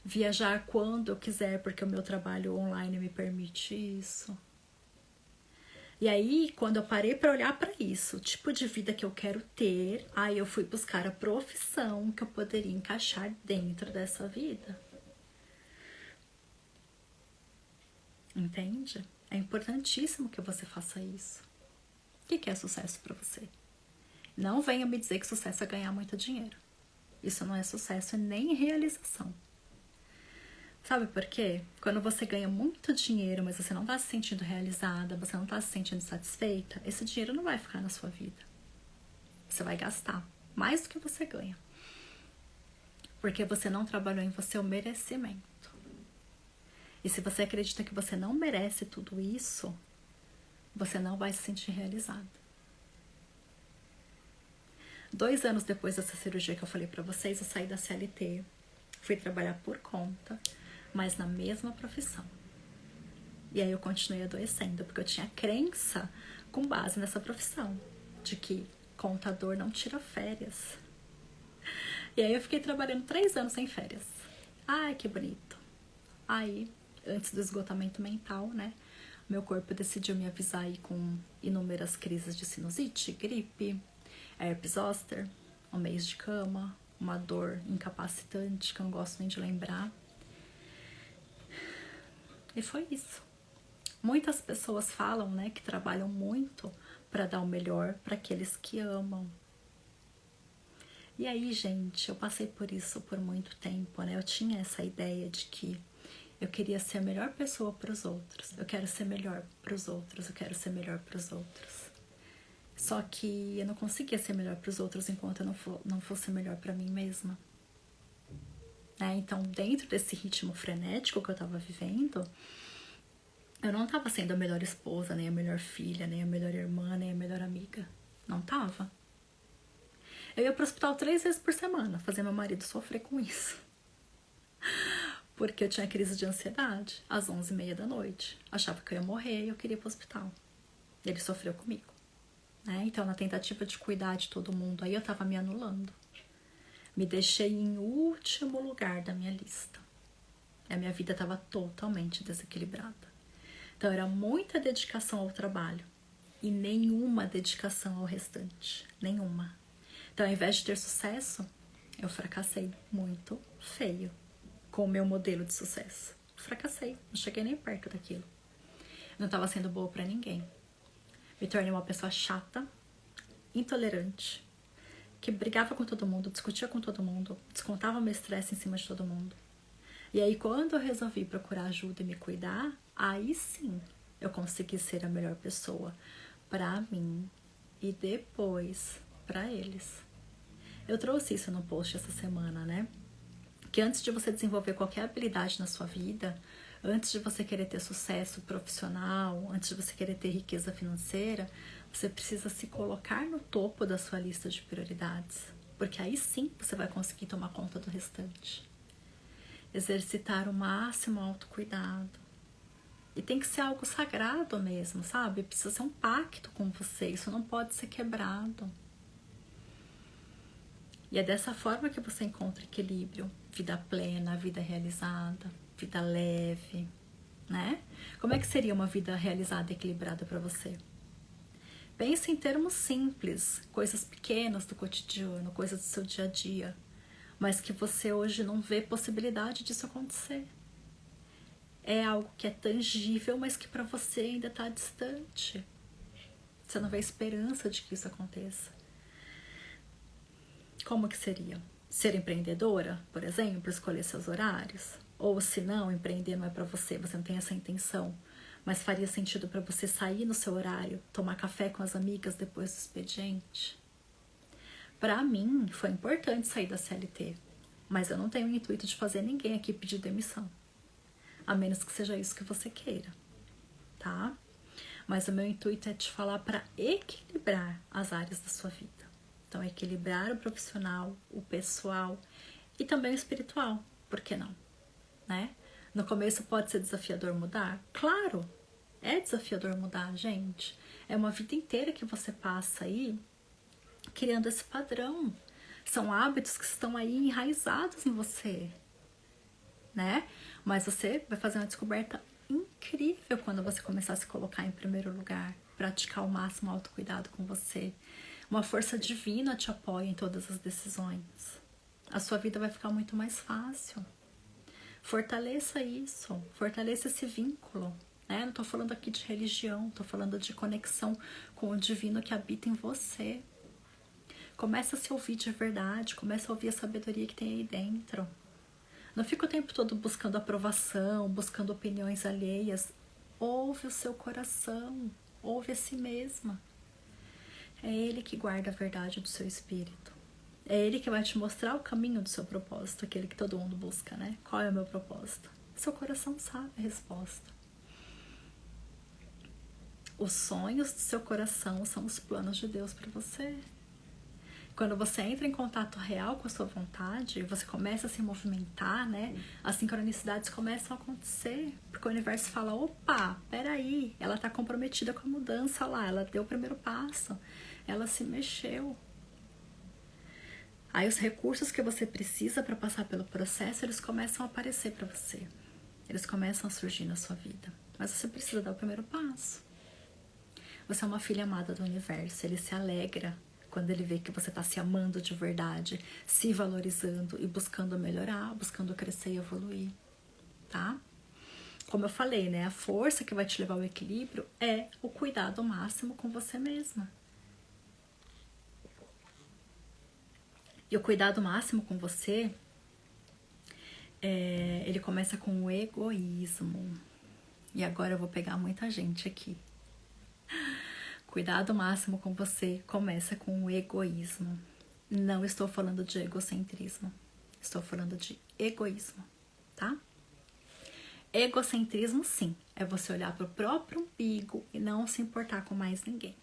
viajar quando eu quiser, porque o meu trabalho online me permite isso. E aí, quando eu parei para olhar para isso, o tipo de vida que eu quero ter, aí eu fui buscar a profissão que eu poderia encaixar dentro dessa vida. Entende? É importantíssimo que você faça isso. O que é sucesso para você? Não venha me dizer que sucesso é ganhar muito dinheiro. Isso não é sucesso e nem realização. Sabe por quê? Quando você ganha muito dinheiro, mas você não está se sentindo realizada, você não está se sentindo satisfeita, esse dinheiro não vai ficar na sua vida. Você vai gastar mais do que você ganha. Porque você não trabalhou em você o merecimento. E se você acredita que você não merece tudo isso, você não vai se sentir realizada. 2 anos depois dessa cirurgia que eu falei pra vocês, eu saí da CLT, fui trabalhar por conta, mas na mesma profissão. E aí eu continuei adoecendo, porque eu tinha crença com base nessa profissão, de que contador não tira férias. E aí eu fiquei trabalhando 3 anos sem férias. Ai, que bonito. Aí antes do esgotamento mental, né? Meu corpo decidiu me avisar aí com inúmeras crises de sinusite, gripe, herpes zoster, um mês de cama, uma dor incapacitante que eu não gosto nem de lembrar. E foi isso. Muitas pessoas falam, né, que trabalham muito para dar o melhor para aqueles que amam. E aí, gente, eu passei por isso por muito tempo, né? Eu tinha essa ideia de que eu queria ser a melhor pessoa para os outros. Eu quero ser melhor para os outros. Eu quero ser melhor para os outros. Só que eu não conseguia ser melhor para os outros enquanto eu não fosse melhor para mim mesma. Né? Então, dentro desse ritmo frenético que eu estava vivendo, eu não estava sendo a melhor esposa, nem a melhor filha, nem a melhor irmã, nem a melhor amiga. Não estava. Eu ia pro hospital 3 vezes por semana, fazer meu marido sofrer com isso. Porque eu tinha crise de ansiedade às 11h30 da noite. Achava que eu ia morrer e eu queria ir pro hospital. Ele sofreu comigo. Né? Então, na tentativa de cuidar de todo mundo, aí eu tava me anulando. Me deixei em último lugar da minha lista. A minha vida estava totalmente desequilibrada. Então, era muita dedicação ao trabalho e nenhuma dedicação ao restante. Nenhuma. Então, ao invés de ter sucesso, eu fracassei muito feio com o meu modelo de sucesso. Fracassei, não cheguei nem perto daquilo. Não estava sendo boa para ninguém. Me tornei uma pessoa chata, intolerante, que brigava com todo mundo, discutia com todo mundo, descontava meu estresse em cima de todo mundo. E aí, quando eu resolvi procurar ajuda e me cuidar, aí sim eu consegui ser a melhor pessoa para mim e depois para eles. Eu trouxe isso no post essa semana, né? Que antes de você desenvolver qualquer habilidade na sua vida, antes de você querer ter sucesso profissional, antes de você querer ter riqueza financeira, você precisa se colocar no topo da sua lista de prioridades. Porque aí sim você vai conseguir tomar conta do restante. Exercitar o máximo autocuidado. E tem que ser algo sagrado mesmo, sabe? Precisa ser um pacto com você, isso não pode ser quebrado. E é dessa forma que você encontra equilíbrio, vida plena, vida realizada, vida leve, né? Como é que seria uma vida realizada e equilibrada para você? Pense em termos simples, coisas pequenas do cotidiano, coisas do seu dia a dia, mas que você hoje não vê possibilidade disso acontecer. É algo que é tangível, mas que para você ainda está distante. Você não vê esperança de que isso aconteça. Como que seria? Ser empreendedora, por exemplo, escolher seus horários? Ou se não, empreender não é para você, você não tem essa intenção, mas faria sentido para você sair no seu horário, tomar café com as amigas depois do expediente? Para mim, foi importante sair da CLT, mas eu não tenho o intuito de fazer ninguém aqui pedir demissão, a menos que seja isso que você queira, tá? Mas o meu intuito é te falar para equilibrar as áreas da sua vida. Então, equilibrar o profissional, o pessoal e também o espiritual. Por que não? Né? No começo pode ser desafiador mudar? Claro, é desafiador mudar, gente. É uma vida inteira que você passa aí criando esse padrão. São hábitos que estão aí enraizados em você, né? Mas você vai fazer uma descoberta incrível quando você começar a se colocar em primeiro lugar, praticar o máximo autocuidado com você. Uma força divina te apoia em todas as decisões. A sua vida vai ficar muito mais fácil. Fortaleça isso, fortaleça esse vínculo. Né? Não estou falando aqui de religião, estou falando de conexão com o divino que habita em você. Começa a se ouvir de verdade, começa a ouvir a sabedoria que tem aí dentro. Não fica o tempo todo buscando aprovação, buscando opiniões alheias. Ouve o seu coração, ouve a si mesma. É Ele que guarda a verdade do seu espírito. É Ele que vai te mostrar o caminho do seu propósito, aquele que todo mundo busca, né? Qual é o meu propósito? Seu coração sabe a resposta. Os sonhos do seu coração são os planos de Deus para você. Quando você entra em contato real com a sua vontade, você começa a se movimentar, né? As sincronicidades começam a acontecer, porque o universo fala, opa, peraí, ela tá comprometida com a mudança lá, ela deu o primeiro passo, ela se mexeu. Aí os recursos que você precisa para passar pelo processo, eles começam a aparecer para você. Eles começam a surgir na sua vida. Mas você precisa dar o primeiro passo. Você é uma filha amada do universo. Ele se alegra quando ele vê que você está se amando de verdade, se valorizando e buscando melhorar, buscando crescer e evoluir, tá? Como eu falei, né? A força que vai te levar ao equilíbrio é o cuidado máximo com você mesma. E o cuidado máximo com você, ele começa com o egoísmo. E agora eu vou pegar muita gente aqui. Cuidado máximo com você começa com o egoísmo. Não estou falando de egocentrismo. Estou falando de egoísmo, tá? Egocentrismo, sim, é você olhar para o próprio umbigo e não se importar com mais ninguém.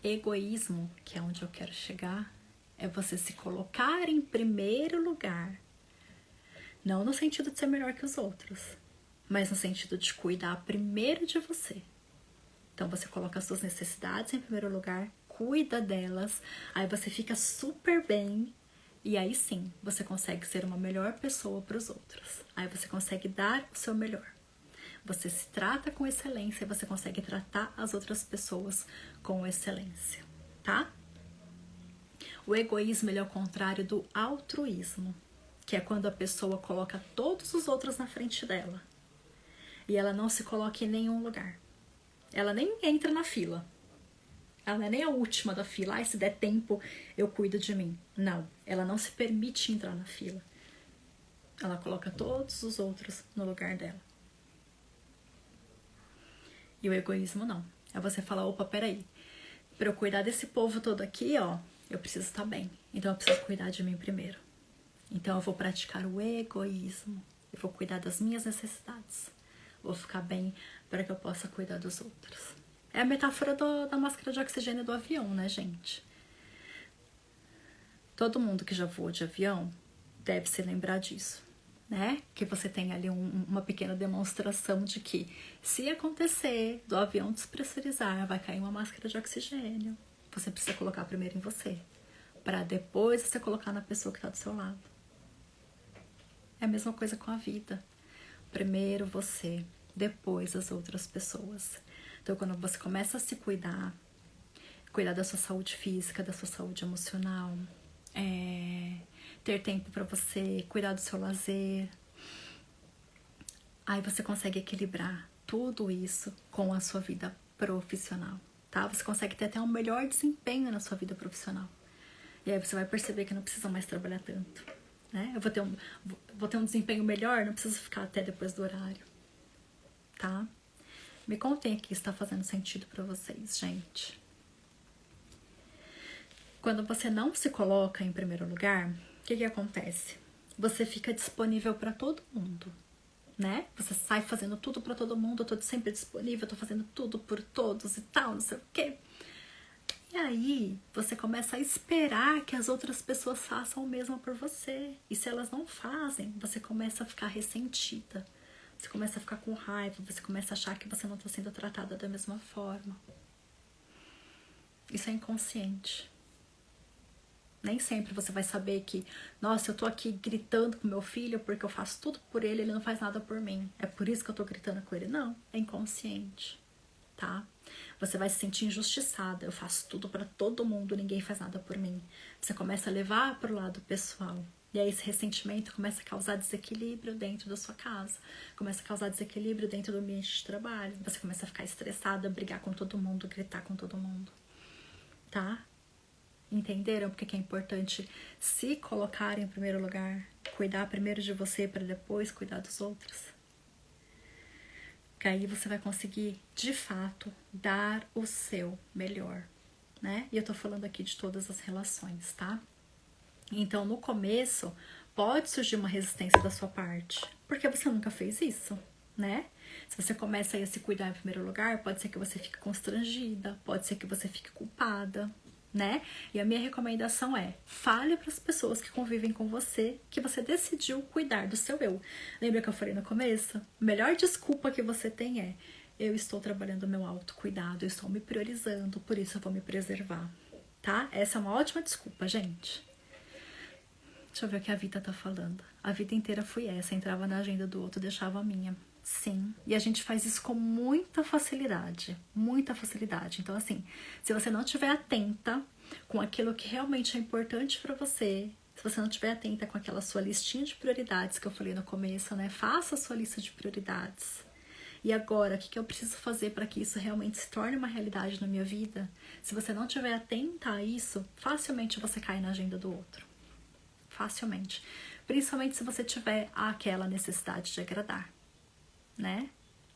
Egoísmo, que é onde eu quero chegar, é você se colocar em primeiro lugar. Não no sentido de ser melhor que os outros, mas no sentido de cuidar primeiro de você. Então você coloca as suas necessidades em primeiro lugar, cuida delas, aí você fica super bem e aí sim você consegue ser uma melhor pessoa para os outros. Aí você consegue dar o seu melhor. Você se trata com excelência e você consegue tratar as outras pessoas com excelência, tá? O egoísmo ele é o contrário do altruísmo, que é quando a pessoa coloca todos os outros na frente dela e ela não se coloca em nenhum lugar. Ela nem entra na fila. Ela não é nem a última da fila. Ai, se der tempo, eu cuido de mim. Não, ela não se permite entrar na fila. Ela coloca todos os outros no lugar dela. E o egoísmo não. É você falar, opa, peraí. Pra eu cuidar desse povo todo aqui, ó, eu preciso estar bem. Então eu preciso cuidar de mim primeiro. Então eu vou praticar o egoísmo. Eu vou cuidar das minhas necessidades. Vou ficar bem para que eu possa cuidar dos outros. É a metáfora da máscara de oxigênio do avião, né, gente? Todo mundo que já voou de avião deve se lembrar disso, né? Que você tem ali uma pequena demonstração de que se acontecer do avião despressurizar, vai cair uma máscara de oxigênio. Você precisa colocar primeiro em você, para depois você colocar na pessoa que está do seu lado. É a mesma coisa com a vida. Primeiro você, depois as outras pessoas. Então, quando você começa a se cuidar da sua saúde física, da sua saúde emocional, ter tempo para você, cuidar do seu lazer, aí você consegue equilibrar tudo isso com a sua vida profissional, tá? Você consegue ter até um melhor desempenho na sua vida profissional. E aí você vai perceber que não precisa mais trabalhar tanto, né? Eu vou ter um desempenho melhor, não preciso ficar até depois do horário, tá? Me contem aqui se está fazendo sentido para vocês, gente. Quando você não se coloca em primeiro lugar, o que acontece? Você fica disponível para todo mundo, né? Você sai fazendo tudo para todo mundo, eu tô sempre disponível, eu tô fazendo tudo por todos e tal, não sei o quê. E aí, você começa a esperar que as outras pessoas façam o mesmo por você. E se elas não fazem, você começa a ficar ressentida. Você começa a ficar com raiva, você começa a achar que você não está sendo tratada da mesma forma. Isso é inconsciente. Nem sempre você vai saber que, nossa, eu tô aqui gritando com meu filho porque eu faço tudo por ele, ele não faz nada por mim. É por isso que eu tô gritando com ele. Não, é inconsciente, tá? Você vai se sentir injustiçada. Eu faço tudo para todo mundo, ninguém faz nada por mim. Você começa a levar pro lado pessoal. E aí esse ressentimento começa a causar desequilíbrio dentro da sua casa. Começa a causar desequilíbrio dentro do ambiente de trabalho. Você começa a ficar estressada, brigar com todo mundo, gritar com todo mundo. Tá? Entenderam porque que é importante se colocar em primeiro lugar? Cuidar primeiro de você para depois cuidar dos outros? Que aí você vai conseguir, de fato, dar o seu melhor, né? E eu tô falando aqui de todas as relações, tá? Então, no começo, pode surgir uma resistência da sua parte, porque você nunca fez isso, né? Se você começa a se cuidar em primeiro lugar, pode ser que você fique constrangida, pode ser que você fique culpada, né? E a minha recomendação é, fale para as pessoas que convivem com você que você decidiu cuidar do seu eu. Lembra que eu falei no começo? A melhor desculpa que você tem é, eu estou trabalhando o meu autocuidado, eu estou me priorizando, por isso eu vou me preservar, tá? Essa é uma ótima desculpa, gente. Deixa eu ver o que a vida tá falando. A vida inteira fui essa, entrava na agenda do outro, deixava a minha. Sim, e a gente faz isso com muita facilidade, muita facilidade. Então, assim, se você não estiver atenta com aquilo que realmente é importante para você, se você não estiver atenta com aquela sua listinha de prioridades que eu falei no começo, né? Faça a sua lista de prioridades. E agora, o que eu preciso fazer para que isso realmente se torne uma realidade na minha vida? Se você não estiver atenta a isso, facilmente você cai na agenda do outro. Facilmente. Principalmente se você tiver aquela necessidade de agradar, né?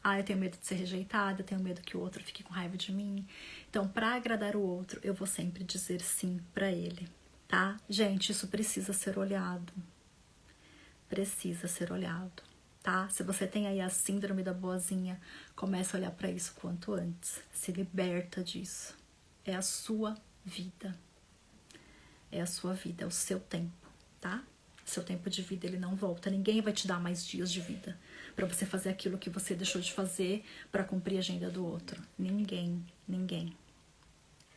Eu tenho medo de ser rejeitada, eu tenho medo que o outro fique com raiva de mim. Então, para agradar o outro, eu vou sempre dizer sim para ele, tá? Gente, isso precisa ser olhado. Precisa ser olhado, tá? Se você tem aí a síndrome da boazinha, comece a olhar para isso quanto antes. Se liberta disso. É a sua vida. É a sua vida, é o seu tempo, tá? Seu tempo de vida, ele não volta. Ninguém vai te dar mais dias de vida para você fazer aquilo que você deixou de fazer para cumprir a agenda do outro. Ninguém.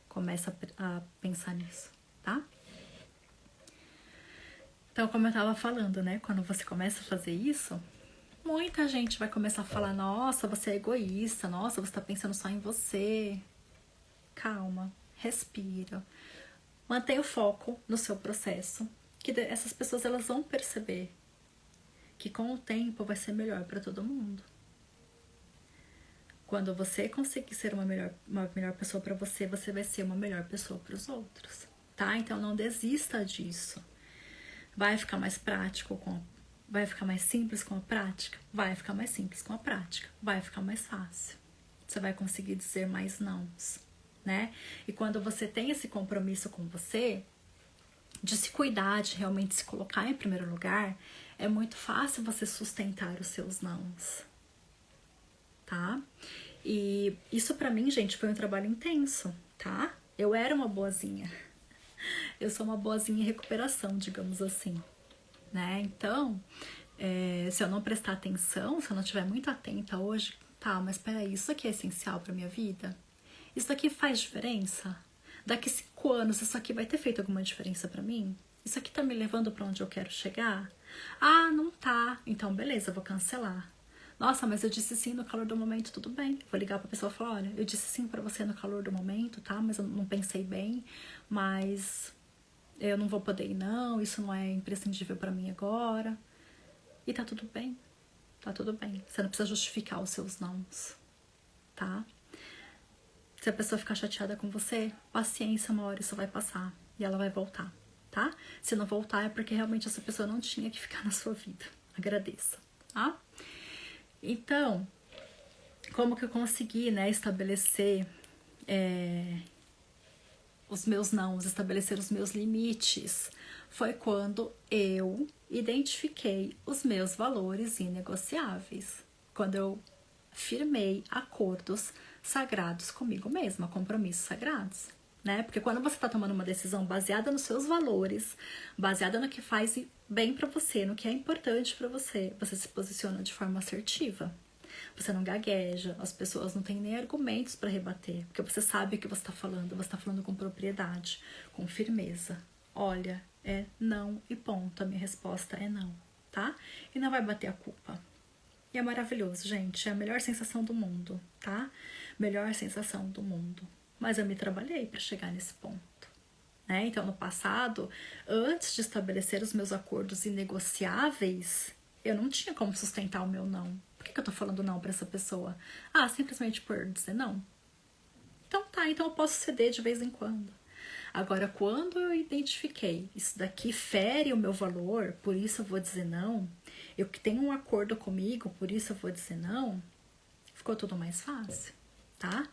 Começa a pensar nisso, tá? Então, como eu tava falando, né? Quando você começa a fazer isso, muita gente vai começar a falar: nossa, você é egoísta, nossa, você tá pensando só em você. Calma, respira. Mantenha o foco no seu processo, que essas pessoas elas vão perceber que com o tempo vai ser melhor para todo mundo. Quando você conseguir ser uma melhor pessoa para você, você vai ser uma melhor pessoa para os outros, tá? Então não desista disso. Vai ficar mais prático vai ficar mais simples com a prática? Vai ficar mais simples com a prática. Vai ficar mais fácil. Você vai conseguir dizer mais nãos, né? E quando você tem esse compromisso com você, de se cuidar, de realmente se colocar em primeiro lugar, é muito fácil você sustentar os seus nãos, tá? E isso pra mim, gente, foi um trabalho intenso, tá? Eu era uma boazinha. Eu sou uma boazinha em recuperação, digamos assim, né? Então, se eu não prestar atenção, se eu não estiver muito atenta hoje, tá, mas peraí, isso aqui é essencial pra minha vida? Isso daqui faz diferença? Daqui 5 anos, isso aqui vai ter feito alguma diferença pra mim? Isso aqui tá me levando pra onde eu quero chegar? Não tá. Então, beleza, vou cancelar. Nossa, mas eu disse sim no calor do momento, tudo bem. Vou ligar pra pessoa e falar: olha, eu disse sim pra você no calor do momento, tá? Mas eu não pensei bem, mas eu não vou poder ir não, isso não é imprescindível pra mim agora. E tá tudo bem. Tá tudo bem. Você não precisa justificar os seus nãos, tá? Se a pessoa ficar chateada com você, paciência, uma hora isso vai passar e ela vai voltar, tá? Se não voltar é porque realmente essa pessoa não tinha que ficar na sua vida. Agradeça, tá? Então, como que eu consegui, né, estabelecer os meus nãos, estabelecer os meus limites? Foi quando eu identifiquei os meus valores inegociáveis. Quando eu firmei acordos sagrados comigo mesma, compromissos sagrados, né? Porque quando você tá tomando uma decisão baseada nos seus valores, baseada no que faz bem pra você, no que é importante pra você, você se posiciona de forma assertiva. Você não gagueja, as pessoas não têm nem argumentos pra rebater, porque você sabe o que você tá falando com propriedade, com firmeza. Olha, é não e ponto, a minha resposta é não, tá? E não vai bater a culpa. E é maravilhoso, gente. É a melhor sensação do mundo, tá? Melhor sensação do mundo. Mas eu me trabalhei para chegar nesse ponto, né? Então, no passado, antes de estabelecer os meus acordos inegociáveis, eu não tinha como sustentar o meu não. Por que eu tô falando não para essa pessoa? Simplesmente por dizer não? Então tá, então eu posso ceder de vez em quando. Agora, quando eu identifiquei, isso daqui fere o meu valor, por isso eu vou dizer não, eu que tenho um acordo comigo, por isso eu vou dizer não, ficou tudo mais fácil, tá?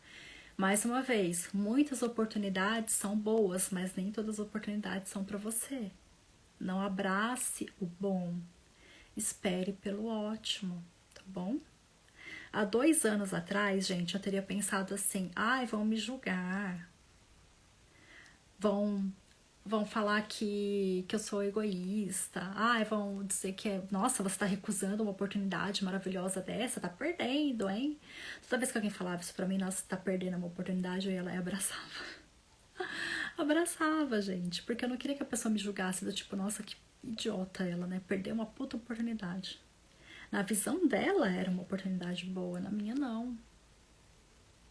Mais uma vez, muitas oportunidades são boas, mas nem todas as oportunidades são para você. Não abrace o bom, espere pelo ótimo, tá bom? Há 2 anos atrás, gente, eu teria pensado assim: vão me julgar, vão falar que eu sou egoísta, vão dizer que nossa, você tá recusando uma oportunidade maravilhosa dessa, tá perdendo, hein? Toda vez que alguém falava isso pra mim: nossa, tá perdendo uma oportunidade, eu ia lá e abraçava. Abraçava, gente, porque eu não queria que a pessoa me julgasse do tipo: nossa, idiota ela, né? Perdeu uma puta oportunidade. Na visão dela era uma oportunidade boa, na minha não.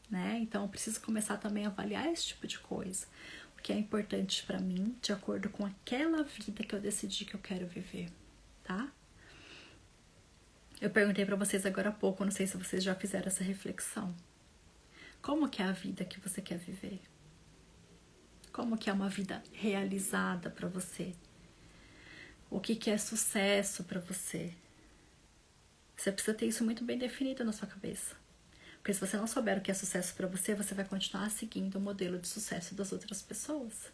Né? Então eu preciso começar também a avaliar esse tipo de coisa. O que é importante pra mim, de acordo com aquela vida que eu decidi que eu quero viver, tá? Eu perguntei pra vocês agora há pouco, não sei se vocês já fizeram essa reflexão. Como que é a vida que você quer viver? Como que é uma vida realizada pra você? O que é sucesso pra você? Você precisa ter isso muito bem definido na sua cabeça. Porque se você não souber o que é sucesso pra você, você vai continuar seguindo o modelo de sucesso das outras pessoas.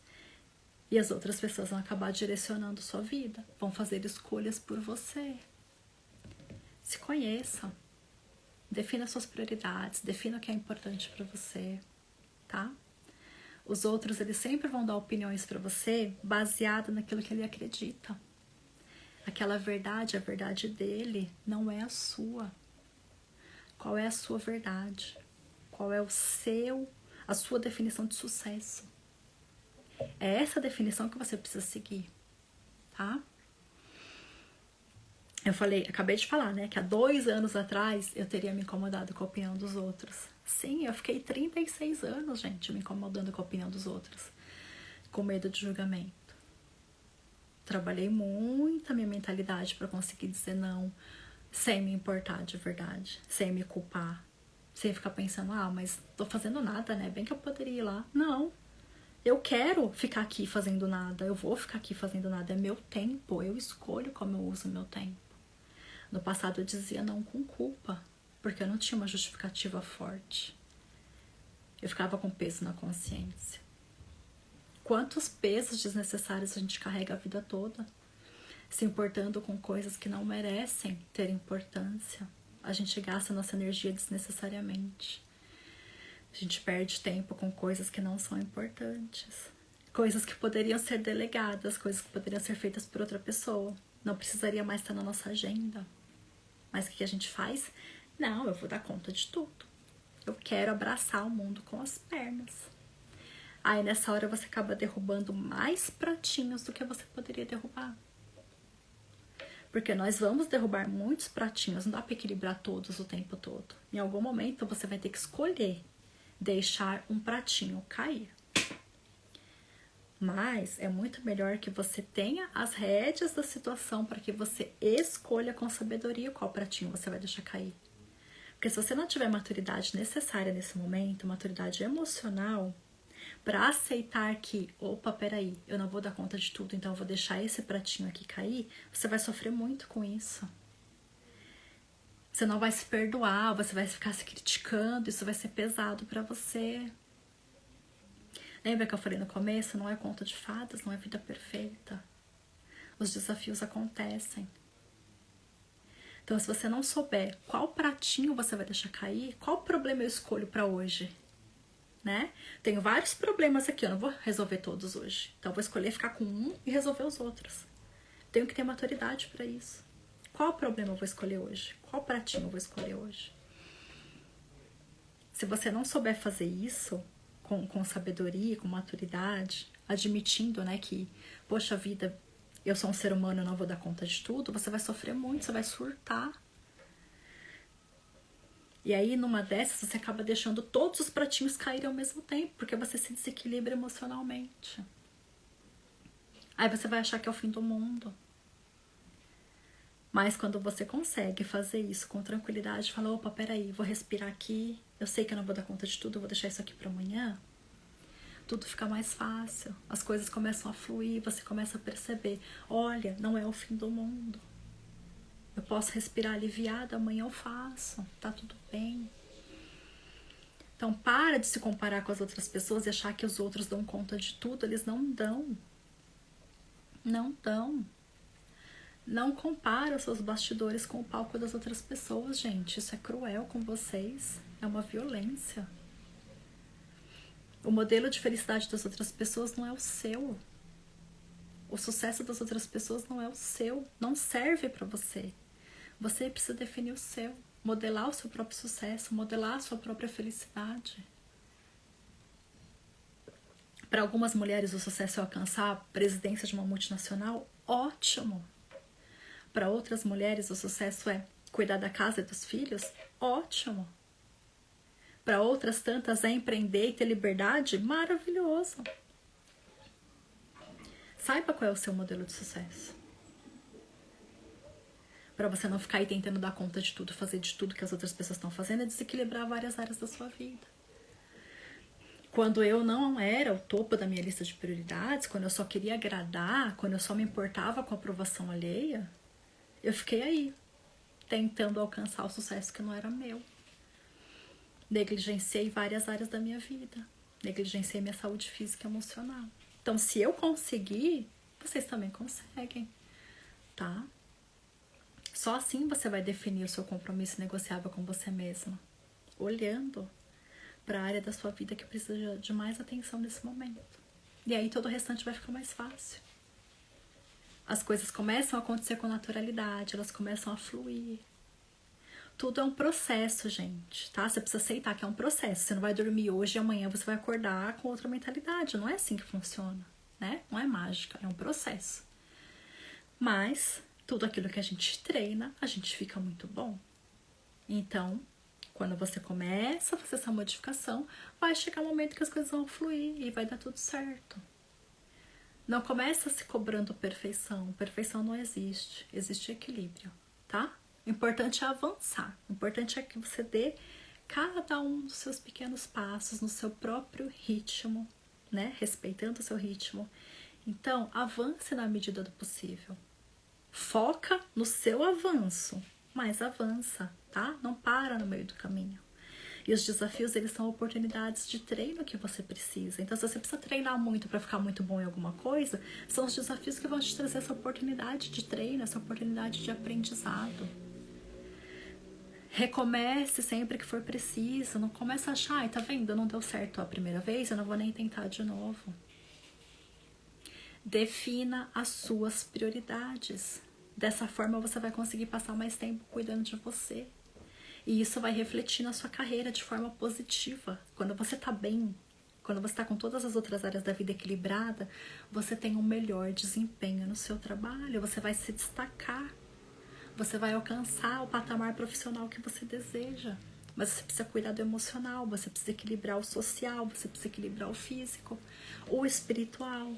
E as outras pessoas vão acabar direcionando sua vida, vão fazer escolhas por você. Se conheça, defina suas prioridades, defina o que é importante pra você, tá? Os outros, eles sempre vão dar opiniões pra você baseada naquilo que ele acredita. Aquela verdade, a verdade dele, não é a sua. Qual é a sua verdade? Qual é a sua definição de sucesso? É essa definição que você precisa seguir, tá? Acabei de falar, né, que há 2 anos atrás eu teria me incomodado com a opinião dos outros. Sim, eu fiquei 36 anos, gente, me incomodando com a opinião dos outros, com medo de julgamento. Trabalhei muito a minha mentalidade para conseguir dizer não, sem me importar de verdade, sem me culpar, sem ficar pensando, mas tô fazendo nada, né? Bem que eu poderia ir lá. Não, eu quero ficar aqui fazendo nada, eu vou ficar aqui fazendo nada, é meu tempo, eu escolho como eu uso meu tempo. No passado eu dizia não com culpa, porque eu não tinha uma justificativa forte. Eu ficava com peso na consciência. Quantos pesos desnecessários a gente carrega a vida toda? Se importando com coisas que não merecem ter importância. A gente gasta nossa energia desnecessariamente. A gente perde tempo com coisas que não são importantes. Coisas que poderiam ser delegadas, coisas que poderiam ser feitas por outra pessoa. Não precisaria mais estar na nossa agenda. Mas o que a gente faz? Não, eu vou dar conta de tudo. Eu quero abraçar o mundo com as pernas. Aí nessa hora você acaba derrubando mais pratinhos do que você poderia derrubar. Porque nós vamos derrubar muitos pratinhos, não dá para equilibrar todos o tempo todo. Em algum momento você vai ter que escolher deixar um pratinho cair. Mas é muito melhor que você tenha as rédeas da situação para que você escolha com sabedoria qual pratinho você vai deixar cair. Porque se você não tiver maturidade necessária nesse momento, maturidade emocional, para aceitar que, opa, peraí, eu não vou dar conta de tudo, então eu vou deixar esse pratinho aqui cair, você vai sofrer muito com isso. Você não vai se perdoar, você vai ficar se criticando, isso vai ser pesado para você. Lembra que eu falei no começo? Não é conto de fadas, não é vida perfeita. Os desafios acontecem. Então, se você não souber qual pratinho você vai deixar cair, qual problema eu escolho para hoje? Né? Tenho vários problemas aqui, eu não vou resolver todos hoje. Então, eu vou escolher ficar com um e resolver os outros. Tenho que ter maturidade para isso. Qual problema eu vou escolher hoje? Qual pratinho eu vou escolher hoje? Se você não souber fazer isso com sabedoria, com maturidade, admitindo, né, que, poxa vida, eu sou um ser humano, eu não vou dar conta de tudo, você vai sofrer muito, você vai surtar. E aí, numa dessas, você acaba deixando todos os pratinhos caírem ao mesmo tempo, porque você se desequilibra emocionalmente. Aí você vai achar que é o fim do mundo. Mas quando você consegue fazer isso com tranquilidade, fala, opa, peraí, vou respirar aqui, eu sei que eu não vou dar conta de tudo, eu vou deixar isso aqui para amanhã, tudo fica mais fácil, as coisas começam a fluir, você começa a perceber, olha, não é o fim do mundo. Eu posso respirar aliviada, amanhã eu faço, tá tudo bem. Então para de se comparar com as outras pessoas e achar que os outros dão conta de tudo, eles não dão. Não dão. Não compara os seus bastidores com o palco das outras pessoas, gente. Isso é cruel com vocês. É uma violência. O modelo de felicidade das outras pessoas não é o seu. O sucesso das outras pessoas não é o seu. Não serve para você. Você precisa definir o seu. Modelar o seu próprio sucesso. Modelar a sua própria felicidade. Para algumas mulheres, o sucesso é alcançar a presidência de uma multinacional. Ótimo. Para outras mulheres, o sucesso é cuidar da casa e dos filhos? Ótimo. Para outras tantas é empreender e ter liberdade? Maravilhoso. Saiba qual é o seu modelo de sucesso. Para você não ficar aí tentando dar conta de tudo, fazer de tudo que as outras pessoas estão fazendo, é desequilibrar várias áreas da sua vida. Quando eu não era o topo da minha lista de prioridades, quando eu só queria agradar, quando eu só me importava com a aprovação alheia, eu fiquei aí, tentando alcançar o sucesso que não era meu. Negligenciei várias áreas da minha vida. Negligenciei minha saúde física e emocional. Então, se eu conseguir, vocês também conseguem, tá? Só assim você vai definir o seu compromisso negociável com você mesma, olhando para a área da sua vida que precisa de mais atenção nesse momento. E aí todo o restante vai ficar mais fácil. As coisas começam a acontecer com naturalidade, elas começam a fluir. Tudo é um processo, gente, tá? Você precisa aceitar que é um processo. Você não vai dormir hoje e amanhã você vai acordar com outra mentalidade. Não é assim que funciona, né? Não é mágica, é um processo. Mas tudo aquilo que a gente treina, a gente fica muito bom. Então, quando você começa a fazer essa modificação, vai chegar um momento que as coisas vão fluir e vai dar tudo certo. Não começa se cobrando perfeição. Perfeição não existe. Existe equilíbrio, tá? O importante é avançar. O importante é que você dê cada um dos seus pequenos passos no seu próprio ritmo, né? Respeitando o seu ritmo. Então, avance na medida do possível. Foca no seu avanço, mas avança, tá? Não para no meio do caminho. E os desafios, eles são oportunidades de treino que você precisa. Então, se você precisa treinar muito para ficar muito bom em alguma coisa, são os desafios que vão te trazer essa oportunidade de treino, essa oportunidade de aprendizado. Recomece sempre que for preciso. Não comece a achar, tá vendo? Não deu certo a primeira vez, eu não vou nem tentar de novo. Defina as suas prioridades. Dessa forma você vai conseguir passar mais tempo cuidando de você. E isso vai refletir na sua carreira de forma positiva. Quando você tá bem, quando você tá com todas as outras áreas da vida equilibrada, você tem um melhor desempenho no seu trabalho, você vai se destacar. Você vai alcançar o patamar profissional que você deseja. Mas você precisa cuidar do emocional, você precisa equilibrar o social, você precisa equilibrar o físico, o espiritual,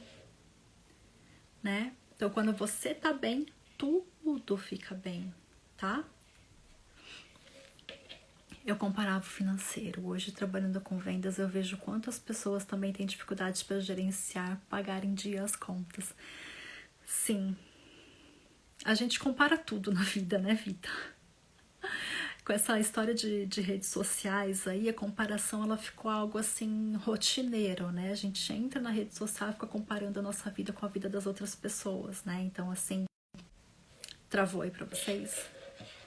né? Então, quando você tá bem, tudo fica bem, tá? Eu comparava o financeiro. Hoje, trabalhando com vendas, eu vejo quantas pessoas também têm dificuldades para gerenciar, pagar em dia as contas. Sim. A gente compara tudo na vida, né, vida? Com essa história de redes sociais aí, a comparação ela ficou algo assim rotineiro, né? A gente entra na rede social e fica comparando a nossa vida com a vida das outras pessoas, né? Então, assim, travou aí pra vocês?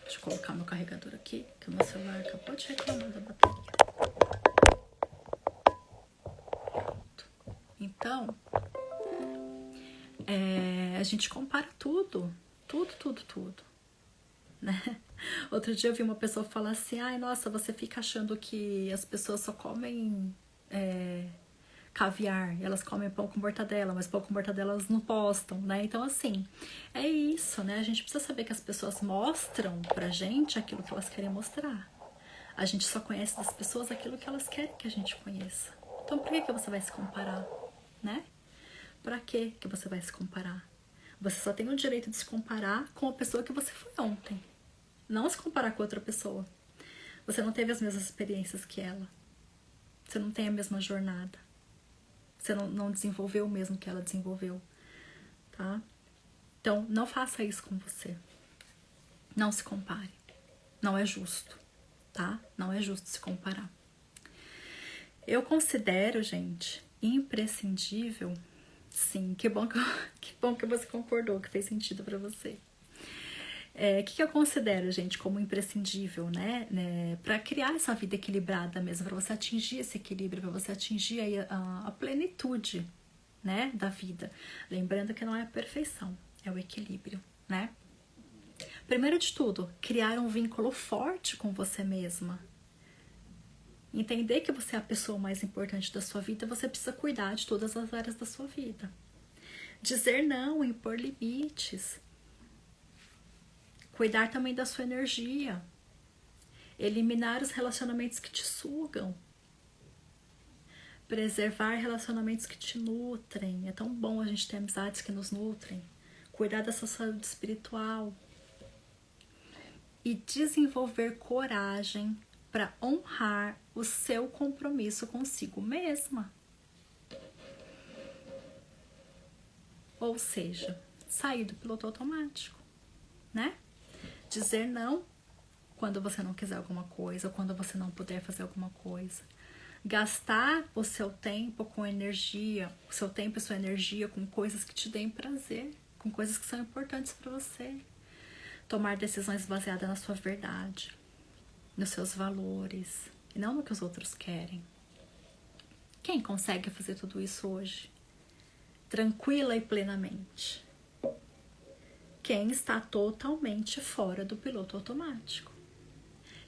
Deixa eu colocar meu carregador aqui, que o meu celular acabou de reclamar da bateria. Pronto. Então, a gente compara tudo, né? Outro dia eu vi uma pessoa falar assim, ai, nossa, você fica achando que as pessoas só comem caviar, elas comem pão com mortadela, mas pão com mortadela elas não postam, né? Então, assim, é isso, né? A gente precisa saber que as pessoas mostram pra gente aquilo que elas querem mostrar. A gente só conhece das pessoas aquilo que elas querem que a gente conheça. Então, por que você vai se comparar, né? Pra que você vai se comparar? Você só tem o direito de se comparar com a pessoa que você foi ontem. Não se comparar com outra pessoa. Você não teve as mesmas experiências que ela. Você não tem a mesma jornada. Você não desenvolveu o mesmo que ela desenvolveu, tá? Então, não faça isso com você. Não se compare. Não é justo, tá? Não é justo se comparar. Eu considero, gente, imprescindível. Sim, que bom que você concordou, que fez sentido pra você. O que eu considero, gente, como imprescindível, né? Para criar essa vida equilibrada mesmo, para você atingir esse equilíbrio, para você atingir aí a plenitude, né, da vida. Lembrando que não é a perfeição, é o equilíbrio, né? Primeiro de tudo, criar um vínculo forte com você mesma. Entender que você é a pessoa mais importante da sua vida, você precisa cuidar de todas as áreas da sua vida. Dizer não, impor limites. Cuidar também da sua energia. Eliminar os relacionamentos que te sugam. Preservar relacionamentos que te nutrem. É tão bom a gente ter amizades que nos nutrem. Cuidar da sua saúde espiritual. E desenvolver coragem para honrar o seu compromisso consigo mesma. Ou seja, sair do piloto automático, né? Dizer não quando você não quiser alguma coisa, ou quando você não puder fazer alguma coisa. Gastar o seu tempo com energia, o seu tempo e sua energia com coisas que te deem prazer, com coisas que são importantes para você. Tomar decisões baseadas na sua verdade, nos seus valores, e não no que os outros querem. Quem consegue fazer tudo isso hoje? Tranquila e plenamente. Quem está totalmente fora do piloto automático.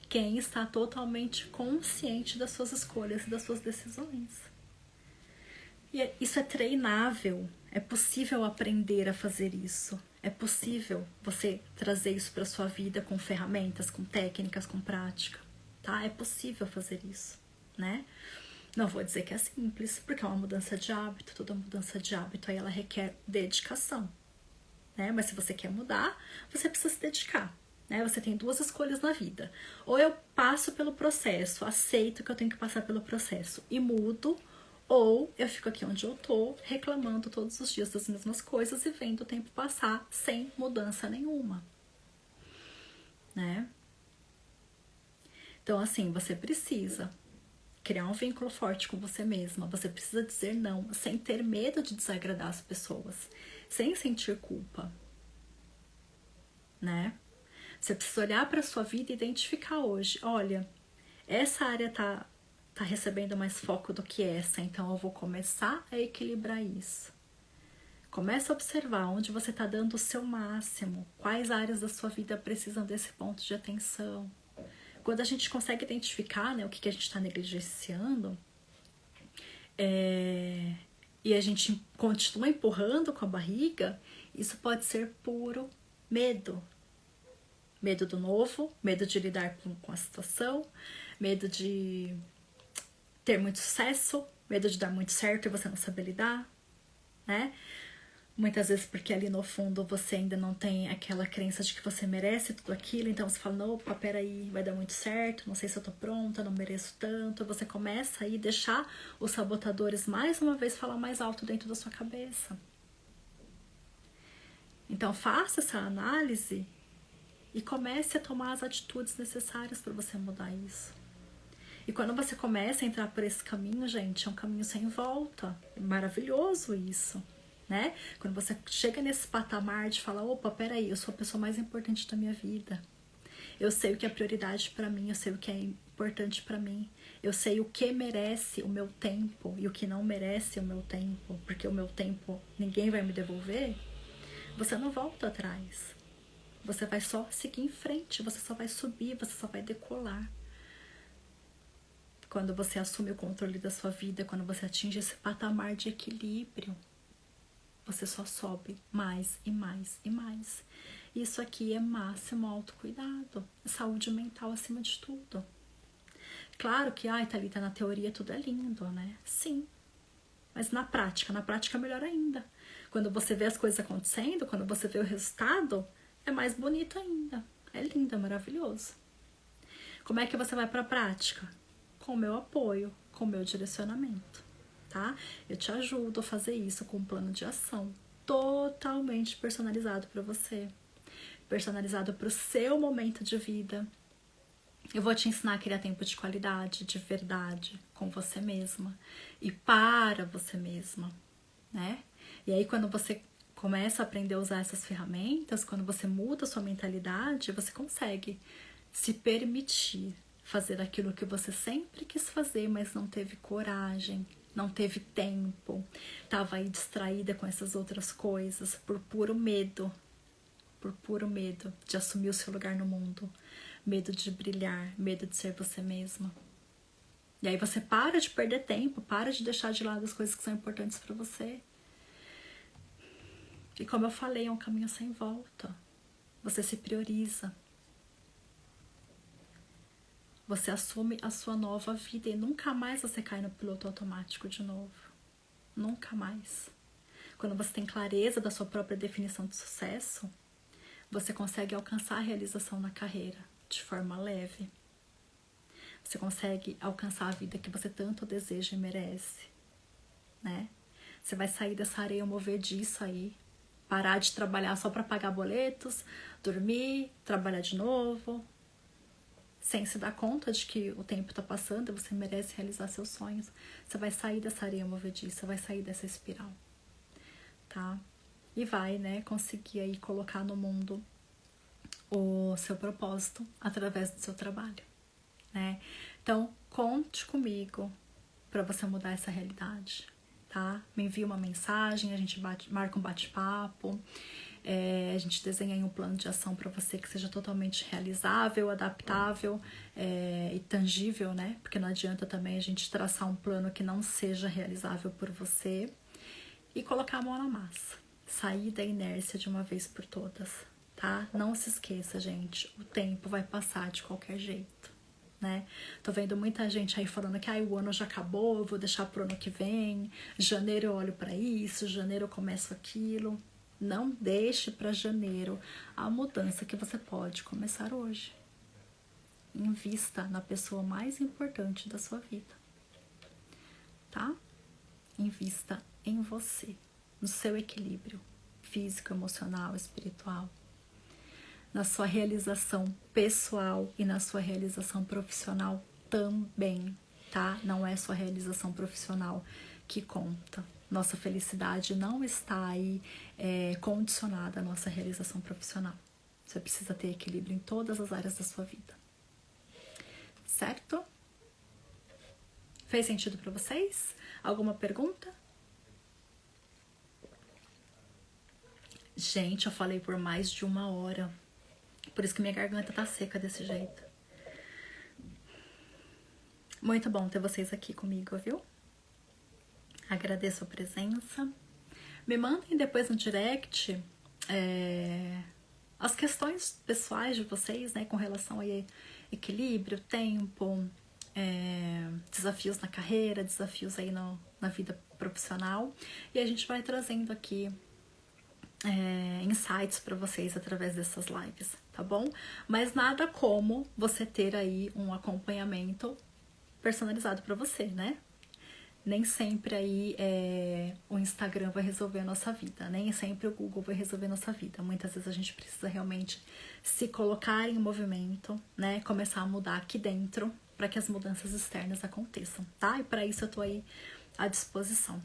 Quem está totalmente consciente das suas escolhas e das suas decisões. E isso é treinável. É possível aprender a fazer isso. É possível você trazer isso para sua vida com ferramentas, com técnicas, com prática. Tá? É possível fazer isso, né? Não vou dizer que é simples, porque é uma mudança de hábito. Toda mudança de hábito aí ela requer dedicação, né? Mas se você quer mudar, você precisa se dedicar, né? Você tem duas escolhas na vida. Ou eu passo pelo processo, aceito que eu tenho que passar pelo processo e mudo, ou eu fico aqui onde eu tô, reclamando todos os dias das mesmas coisas e vendo o tempo passar sem mudança nenhuma, né? Então, assim, você precisa criar um vínculo forte com você mesma. Você precisa dizer não, sem ter medo de desagradar as pessoas, sem sentir culpa, né? Você precisa olhar para a sua vida e identificar hoje. Olha, essa área tá recebendo mais foco do que essa, então eu vou começar a equilibrar isso. Começa a observar onde você está dando o seu máximo, quais áreas da sua vida precisam desse ponto de atenção. Quando a gente consegue identificar, né, o que a gente está negligenciando, e a gente continua empurrando com a barriga, isso pode ser puro medo. Medo do novo, medo de lidar com a situação, medo de ter muito sucesso, medo de dar muito certo e você não saber lidar, né? Muitas vezes porque ali no fundo você ainda não tem aquela crença de que você merece tudo aquilo, então você fala, opa, peraí, vai dar muito certo, não sei se eu tô pronta, não mereço tanto. Você começa aí a deixar os sabotadores mais uma vez falar mais alto dentro da sua cabeça. Então faça essa análise e comece a tomar as atitudes necessárias para você mudar isso. E quando você começa a entrar por esse caminho, gente, é um caminho sem volta. É maravilhoso isso, né? Quando você chega nesse patamar de falar, opa, peraí, eu sou a pessoa mais importante da minha vida. Eu sei o que é prioridade para mim, eu sei o que é importante para mim. Eu sei o que merece o meu tempo e o que não merece o meu tempo, porque o meu tempo ninguém vai me devolver. Você não volta atrás. Você vai só seguir em frente, você só vai subir, você só vai decolar. Quando você assume o controle da sua vida, quando você atinge esse patamar de equilíbrio, você só sobe mais e mais e mais. Isso aqui é máximo autocuidado, saúde mental acima de tudo. Claro que, Thalita, na teoria tudo é lindo, né? Sim, mas na prática é melhor ainda. Quando você vê as coisas acontecendo, quando você vê o resultado, é mais bonito ainda. É lindo, é maravilhoso. Como é que você vai para a prática? Com o meu apoio, com o meu direcionamento, tá? Eu te ajudo a fazer isso com um plano de ação totalmente personalizado para você, personalizado para o seu momento de vida. Eu vou te ensinar a criar tempo de qualidade, de verdade, com você mesma e para você mesma, né? E aí quando você começa a aprender a usar essas ferramentas, quando você muda a sua mentalidade, você consegue se permitir fazer aquilo que você sempre quis fazer, mas não teve coragem, não teve tempo, estava aí distraída com essas outras coisas por puro medo de assumir o seu lugar no mundo, medo de brilhar, medo de ser você mesma. E aí você para de perder tempo, para de deixar de lado as coisas que são importantes para você. E como eu falei, é um caminho sem volta. Você se prioriza. Você assume a sua nova vida e nunca mais você cai no piloto automático de novo. Nunca mais. Quando você tem clareza da sua própria definição de sucesso, você consegue alcançar a realização na carreira de forma leve. Você consegue alcançar a vida que você tanto deseja e merece, né? Você vai sair dessa areia movediça aí, parar de trabalhar só para pagar boletos, dormir, trabalhar de novo, sem se dar conta de que o tempo tá passando e você merece realizar seus sonhos. Você vai sair dessa areia movediça, vai sair dessa espiral, tá? E vai, né, conseguir aí colocar no mundo o seu propósito através do seu trabalho, né? Então, conte comigo para você mudar essa realidade, tá? Me envia uma mensagem, a gente marca um bate-papo, a gente desenha aí um plano de ação para você que seja totalmente realizável, adaptável e tangível, né? Porque não adianta também a gente traçar um plano que não seja realizável por você e colocar a mão na massa, sair da inércia de uma vez por todas, tá? Não se esqueça, gente, o tempo vai passar de qualquer jeito, né? Tô vendo muita gente aí falando que o ano já acabou, eu vou deixar pro ano que vem, janeiro eu olho para isso, janeiro eu começo aquilo. Não deixe para janeiro a mudança que você pode começar hoje. Invista na pessoa mais importante da sua vida, tá? Invista em você, no seu equilíbrio físico, emocional, espiritual, na sua realização pessoal e na sua realização profissional também, tá? Não é sua realização profissional que conta. Nossa felicidade não está aí condicionada à nossa realização profissional. Você precisa ter equilíbrio em todas as áreas da sua vida. Certo? Fez sentido para vocês? Alguma pergunta? Gente, eu falei por mais de 1 hora. Por isso que minha garganta tá seca desse jeito. Muito bom ter vocês aqui comigo, viu? Agradeço a presença. Me mandem depois no direct as questões pessoais de vocês, né, com relação a equilíbrio, tempo, desafios na carreira, desafios aí na vida profissional. E a gente vai trazendo aqui insights para vocês através dessas lives, tá bom? Mas nada como você ter aí um acompanhamento personalizado para você, né? Nem sempre aí o Instagram vai resolver a nossa vida, nem sempre o Google vai resolver a nossa vida. Muitas vezes a gente precisa realmente se colocar em movimento, né? Começar a mudar aqui dentro para que as mudanças externas aconteçam, tá? E para isso eu tô aí à disposição.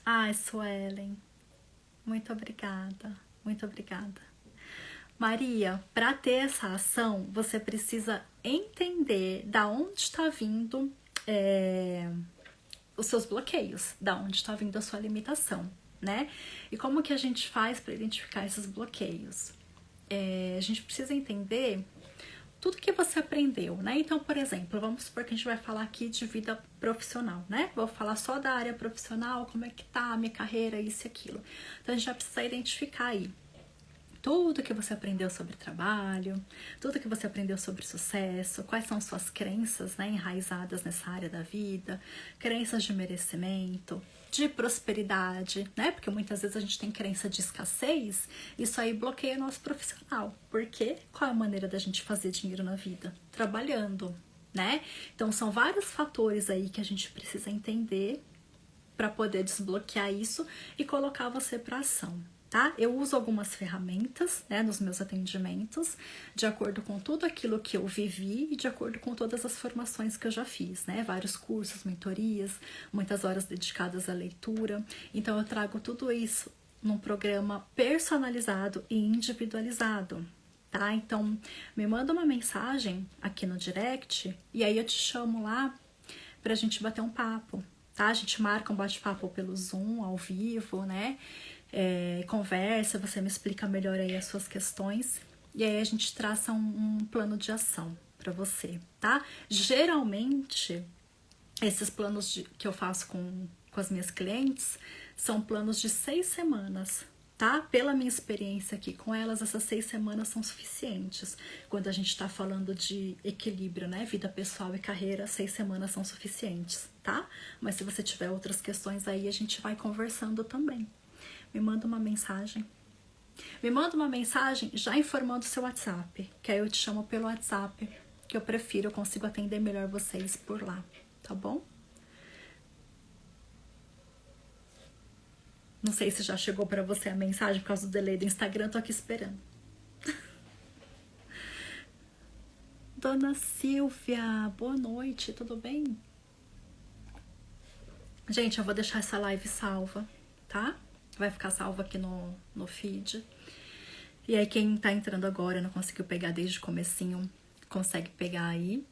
Ai, Suelen, muito obrigada, muito obrigada. Maria, para ter essa ação, você precisa entender da onde está vindo os seus bloqueios, da onde está vindo a sua limitação, né? E como que a gente faz para identificar esses bloqueios? A gente precisa entender tudo que você aprendeu, né? Então, por exemplo, vamos supor que a gente vai falar aqui de vida profissional, né? Vou falar só da área profissional, como é que tá a minha carreira, isso e aquilo. Então, a gente já precisa identificar aí tudo que você aprendeu sobre trabalho, tudo que você aprendeu sobre sucesso, quais são suas crenças, né, enraizadas nessa área da vida, crenças de merecimento, de prosperidade, né, porque muitas vezes a gente tem crença de escassez, isso aí bloqueia o nosso profissional. Por quê? Qual é a maneira da gente fazer dinheiro na vida? Trabalhando, né? Então são vários fatores aí que a gente precisa entender para poder desbloquear isso e colocar você para ação. Tá? Eu uso algumas ferramentas, né, nos meus atendimentos, de acordo com tudo aquilo que eu vivi e de acordo com todas as formações que eu já fiz, né? Vários cursos, mentorias, muitas horas dedicadas à leitura. Então, eu trago tudo isso num programa personalizado e individualizado, tá? Então, me manda uma mensagem aqui no direct e aí eu te chamo lá pra gente bater um papo, tá? A gente marca um bate-papo pelo Zoom, ao vivo, né? Conversa, você me explica melhor aí as suas questões e aí a gente traça um plano de ação para você, tá? Geralmente, esses planos que eu faço com as minhas clientes São planos de 6 semanas, tá? Pela minha experiência aqui com elas, essas 6 semanas são suficientes. Quando a gente tá falando de equilíbrio, né? Vida pessoal e carreira, 6 semanas são suficientes, tá? Mas se você tiver outras questões aí, a gente vai conversando também. Me manda uma mensagem. Me manda uma mensagem já informando o seu WhatsApp, que aí eu te chamo pelo WhatsApp, que eu prefiro, eu consigo atender melhor vocês por lá, tá bom? Não sei se já chegou pra você a mensagem por causa do delay do Instagram, tô aqui esperando. Dona Silvia, boa noite, tudo bem? Gente, eu vou deixar essa live salva, tá? Vai ficar salva aqui no feed. E aí quem tá entrando agora não conseguiu pegar desde o comecinho, consegue pegar aí.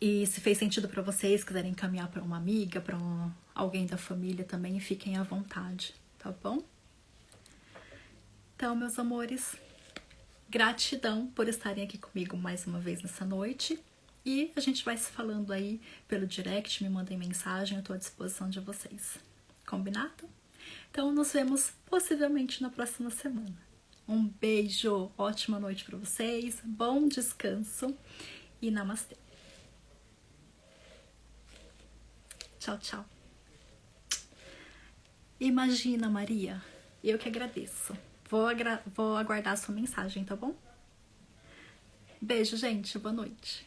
E se fez sentido pra vocês, quiserem encaminhar pra uma amiga, pra alguém da família também, fiquem à vontade, tá bom? Então, meus amores, gratidão por estarem aqui comigo mais uma vez nessa noite. E a gente vai se falando aí pelo direct, me mandem mensagem, eu tô à disposição de vocês. Combinado? Então, nos vemos possivelmente na próxima semana. Um beijo, ótima noite pra vocês, bom descanso e namastê. Tchau, tchau. Imagina, Maria, eu que agradeço. Vou aguardar a sua mensagem, tá bom? Beijo, gente. Boa noite.